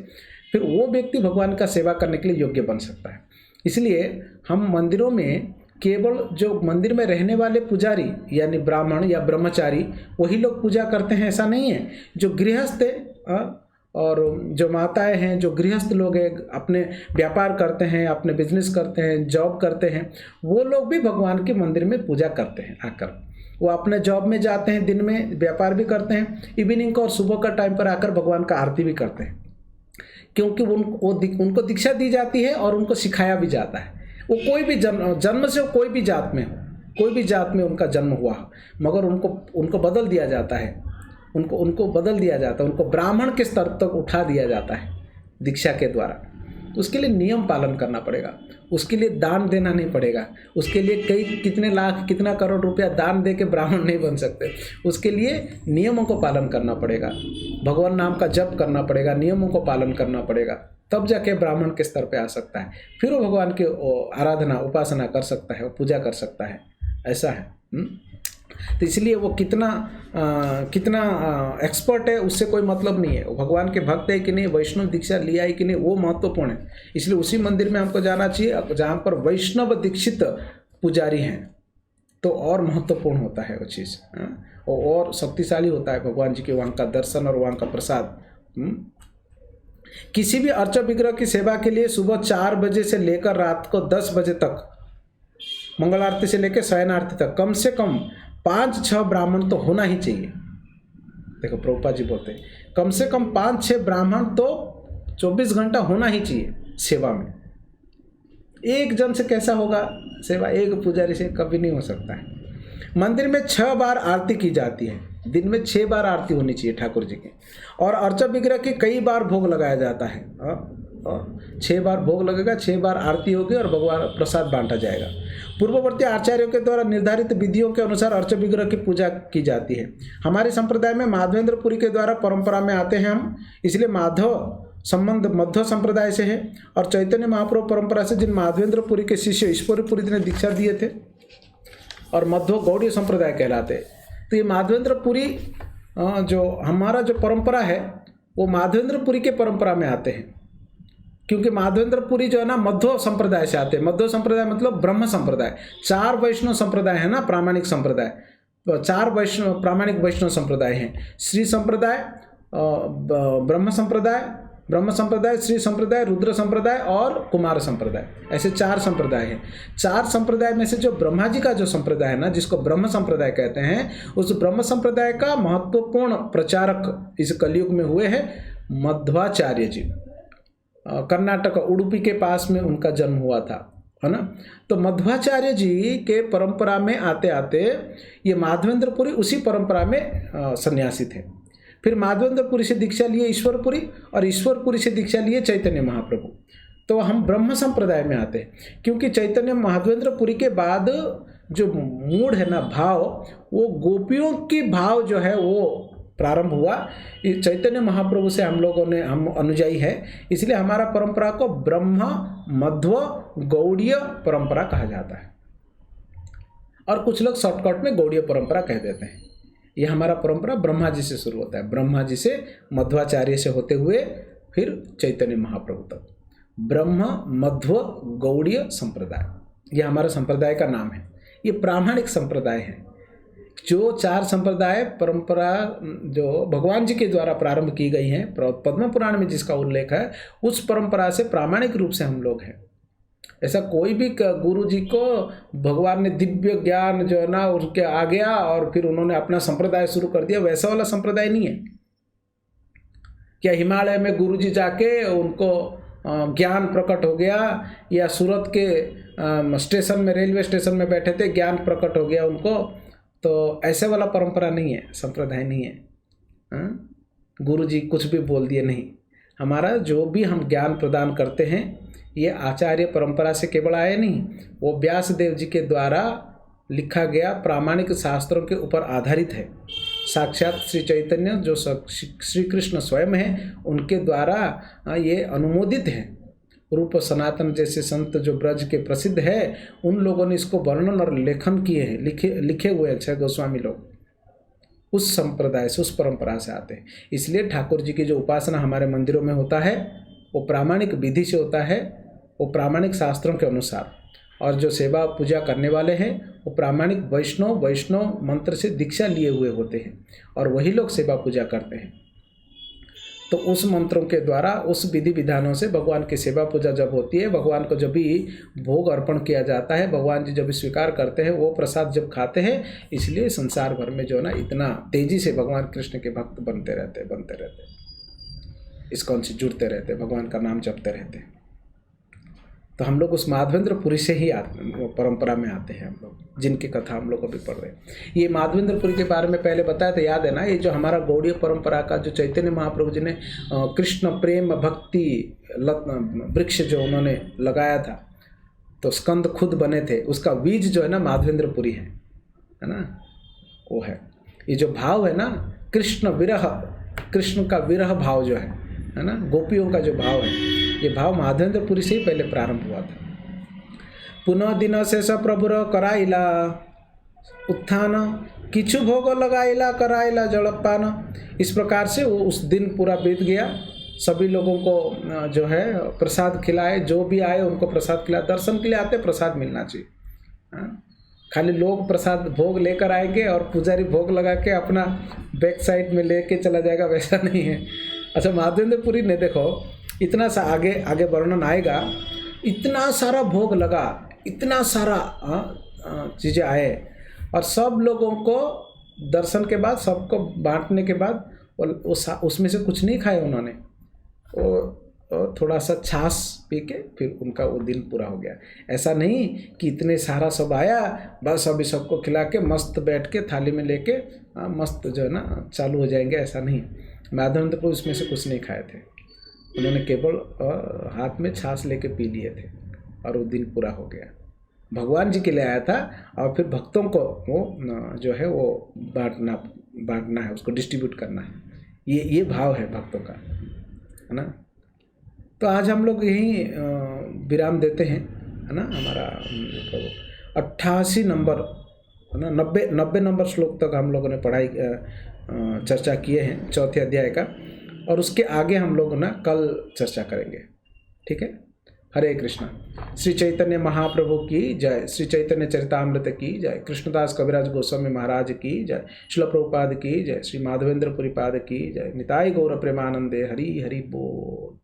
फिर वो व्यक्ति भगवान का सेवा करने के लिए योग्य बन सकता है। इसलिए हम मंदिरों में केवल जो मंदिर में रहने वाले पुजारी यानी ब्राह्मण या ब्रह्मचारी वही लोग पूजा करते हैं, ऐसा नहीं है। जो गृहस्थ और जो माताएं हैं, जो गृहस्थ लोग हैं, अपने व्यापार करते हैं, अपने बिजनेस करते हैं, जॉब करते हैं, वो लोग भी भगवान के मंदिर में पूजा करते हैं। आकर वो अपने जॉब में जाते हैं, दिन में व्यापार भी करते हैं, इवनिंग को और सुबह का टाइम पर आकर भगवान का आरती भी करते हैं, क्योंकि उनको दीक्षा दी जाती है और उनको सिखाया भी जाता है। वो कोई भी जन्म से कोई भी जात में हो, कोई भी जात में उनका जन्म हुआ, मगर उनको बदल दिया जाता है, उनको बदल दिया जाता है, उनको ब्राह्मण के स्तर तक उठा दिया जाता है दीक्षा के द्वारा। उसके लिए नियम पालन करना पड़ेगा, उसके लिए दान देना नहीं पड़ेगा, उसके लिए कितने लाख कितना करोड़ रुपया दान दे के ब्राह्मण नहीं बन सकते। उसके लिए नियमों को पालन करना पड़ेगा, भगवान नाम का जप करना पड़ेगा, नियमों को पालन करना पड़ेगा, तब जाके ब्राह्मण के स्तर पे आ सकता है। फिर वो भगवान की आराधना उपासना कर सकता है, पूजा कर सकता है, ऐसा है। तो इसलिए वो कितना एक्सपर्ट है उससे कोई मतलब नहीं है, वो भगवान के भक्त है कि नहीं, वैष्णव दीक्षा लिया है कि नहीं, वो महत्वपूर्ण है। इसलिए उसी मंदिर में हमको जाना चाहिए जहाँ पर वैष्णव दीक्षित पुजारी हैं, तो और महत्वपूर्ण होता है वो चीज़, और शक्तिशाली होता है भगवान जी के वहाँ का दर्शन और वहाँ का प्रसाद। किसी भी अर्चा विग्रह की सेवा के लिए सुबह 4 बजे से लेकर रात को 10 बजे तक, मंगल आरती से लेकर शयन आरती तक कम से कम 5-6 ब्राह्मण तो होना ही चाहिए। देखो प्रभुपाद जी बोलते हैं कम से कम 5-6 ब्राह्मण तो 24 घंटा होना ही चाहिए सेवा में। एक जन से कैसा होगा सेवा, एक पुजारी से कभी नहीं हो सकता है। मंदिर में 6 बार आरती की जाती है, दिन में 6 बार आरती होनी चाहिए ठाकुर जी की, और अर्चा विग्रह की कई बार भोग लगाया जाता है। 6 बार भोग लगेगा, 6 बार आरती होगी और भगवान प्रसाद बांटा जाएगा। पूर्ववर्ती आचार्यों के द्वारा निर्धारित विधियों के अनुसार अर्चा विग्रह की पूजा की जाती है। हमारे संप्रदाय में माधवेंद्रपुरी के द्वारा परंपरा में आते हैं हम, इसलिए माधव संबंध मध्व संप्रदाय से है, और चैतन्य महाप्रभु परंपरा से जिन माधवेंद्रपुरी के शिष्य ईश्वरीपुरी ने दीक्षा दिए थे और मध्व गौड़ीय संप्रदाय कहलाते। तो ये माधवेंद्रपुरी जो हमारा जो परंपरा है वो माधवेंद्रपुरी के परंपरा में आते हैं, क्योंकि माधवेंद्रपुरी जो है ना मध्व संप्रदाय से आते हैं। मध्व संप्रदाय मतलब ब्रह्म संप्रदाय। 4 वैष्णव संप्रदाय है ना, प्रामाणिक संप्रदाय, 4 प्रामाणिक वैष्णव संप्रदाय हैं। श्री संप्रदाय, ब्रह्म संप्रदाय, श्री संप्रदाय, रुद्र संप्रदाय और कुमार संप्रदाय, ऐसे 4 संप्रदाय हैं। 4 संप्रदाय में से जो ब्रह्मा जी का जो संप्रदाय है ना, जिसको ब्रह्म संप्रदाय कहते हैं, उस ब्रह्म संप्रदाय का महत्वपूर्ण प्रचारक इस कलयुग में हुए हैं मध्वाचार्य जी। कर्नाटक उडुपी के पास में उनका जन्म हुआ था, है ना। तो मध्वाचार्य जी के परंपरा में आते आते ये माधवेंद्रपुरी उसी परंपरा में सन्यासी थे। फिर माधवेंद्रपुरी से दीक्षा लिए ईश्वरपुरी, और ईश्वरपुरी से दीक्षा लिए चैतन्य महाप्रभु। तो हम ब्रह्म संप्रदाय में आते हैं, क्योंकि चैतन्य माधवेंद्रपुरी के बाद जो मूड है ना भाव, वो गोपियों की भाव जो है वो प्रारंभ हुआ। चैतन्य महाप्रभु से हम अनुयायी है, इसलिए हमारा परंपरा को ब्रह्म मध्व गौड़ीय परंपरा कहा जाता है, और कुछ लोग शॉर्टकट में गौड़ीय परंपरा कह देते हैं। ये हमारा परंपरा ब्रह्मा जी से शुरू होता है, ब्रह्मा जी से मध्वाचार्य से होते हुए फिर चैतन्य महाप्रभु तक, ब्रह्म मध्व गौड़ीय संप्रदाय, ये हमारा संप्रदाय का नाम है। ये प्रामाणिक संप्रदाय है। जो 4 संप्रदाय परंपरा जो भगवान जी के द्वारा प्रारंभ की गई हैं, पद्म पुराण में जिसका उल्लेख है, उस परंपरा से प्रामाणिक रूप से हम लोग हैं। ऐसा कोई भी गुरु जी को भगवान ने दिव्य ज्ञान जो है ना उसके आ गया और फिर उन्होंने अपना संप्रदाय शुरू कर दिया, वैसा वाला संप्रदाय नहीं है। क्या हिमालय में गुरु जी जाके उनको ज्ञान प्रकट हो गया, या सूरत के स्टेशन में, रेलवे स्टेशन में बैठे थे, ज्ञान प्रकट हो गया उनको? तो ऐसे वाला परंपरा नहीं है, संप्रदाय नहीं है। गुरु जी कुछ भी बोल दिए नहीं। हमारा जो भी हम ज्ञान प्रदान करते हैं ये आचार्य परंपरा से केवल आए नहीं, वो व्यास देव जी के द्वारा लिखा गया प्रामाणिक शास्त्रों के ऊपर आधारित है। साक्षात श्री चैतन्य जो श्री कृष्ण स्वयं है, उनके द्वारा ये अनुमोदित है। रूप सनातन जैसे संत जो ब्रज के प्रसिद्ध है, उन लोगों ने इसको वर्णन और लेखन किए हैं, लिखे हुए हैं। 6 गोस्वामी लोग उस संप्रदाय से, उस परंपरा से आते हैं। इसलिए ठाकुर जी की जो उपासना हमारे मंदिरों में होता है वो प्रामाणिक विधि से होता है, वो प्रामाणिक शास्त्रों के अनुसार। और जो सेवा पूजा करने वाले हैं वो प्रामाणिक वैष्णव मंत्र से दीक्षा लिए हुए होते हैं, और वही लोग सेवा पूजा करते हैं। तो उस मंत्रों के द्वारा, उस विधि विधानों से भगवान की सेवा पूजा जब होती है, भगवान को जब भी भोग अर्पण किया जाता है, भगवान जी जब भी स्वीकार करते हैं, वो प्रसाद जब खाते हैं, इसलिए संसार भर में जो है ना इतना तेजी से भगवान कृष्ण के भक्त बनते रहते, इस्कॉन से जुड़ते रहते, भगवान का नाम जपते रहते। तो हम लोग उस माधवेंद्रपुरी से ही परंपरा में आते हैं हम लोग, जिनकी कथा हम लोग अभी पढ़ रहे हैं। ये माधवेंद्रपुरी के बारे में पहले बताया था, याद है ना? ये जो हमारा गौड़ीय परंपरा का जो चैतन्य महाप्रभु जी ने कृष्ण प्रेम भक्ति वृक्ष जो उन्होंने लगाया था, तो स्कंद खुद बने थे, उसका बीज जो है ना माधवेंद्रपुरी है ना, वो है। ये जो भाव है ना कृष्ण विरह, कृष्ण का विरह भाव जो है ना, गोपियों का जो भाव है, ये भाव माधवेंद्रपुरी से ही पहले प्रारंभ हुआ था। पुनः दिन शेष प्रभुर कराइला उत्थान, किछु भोग लगाइला कराइला जलपान। इस प्रकार से वो उस दिन पूरा बीत गया। सभी लोगों को जो है प्रसाद खिलाए, जो भी आए उनको प्रसाद खिलाए। दर्शन के लिए आते प्रसाद मिलना चाहिए। खाली लोग प्रसाद भोग लेकर आएंगे और पुजारी भोग लगा के अपना बैक साइड में लेके चला जाएगा, वैसा नहीं है। अच्छा, माधवेंद्रपुरी ने देखो इतना सा आगे वर्णन आएगा, इतना सारा भोग लगा, इतना सारा चीज़ें आए, और सब लोगों को दर्शन के बाद, सबको बांटने के बाद उसमें से कुछ नहीं खाए उन्होंने, वो थोड़ा सा छाछ पी के फिर उनका वो दिन पूरा हो गया। ऐसा नहीं कि इतने सारा सब आया बस अभी सबको खिला के मस्त बैठ के थाली में लेके मस्त जो है ना चालू हो जाएंगे, ऐसा नहीं। माधवेंद्रपुरी उसमें से कुछ नहीं खाए थे, उन्होंने केवल हाथ में छाछ लेके पी लिए थे और वो दिन पूरा हो गया। भगवान जी के लिए आया था, और फिर भक्तों को वो जो है वो बांटना है, उसको डिस्ट्रीब्यूट करना है। ये भाव है भक्तों का, है ना। तो आज हम लोग यहीं विराम देते हैं, है ना। हमारा 88 नंबर, है ना, 90 नंबर श्लोक तक हम लोगों ने पढ़ाई चर्चा किए हैं 4थे अध्याय का, और उसके आगे हम लोग ना कल चर्चा करेंगे, ठीक है। हरे कृष्णा। श्री चैतन्य महाप्रभु की जय, श्री चैतन्य चरितामृत की जय, कृष्णदास कविराज गोस्वामी महाराज की जय, श्रील प्रभुपाद की जय, श्री माधवेंद्रपुरी पाद की जय। निताई गौर प्रेमानंदे। हरि हरि बोल।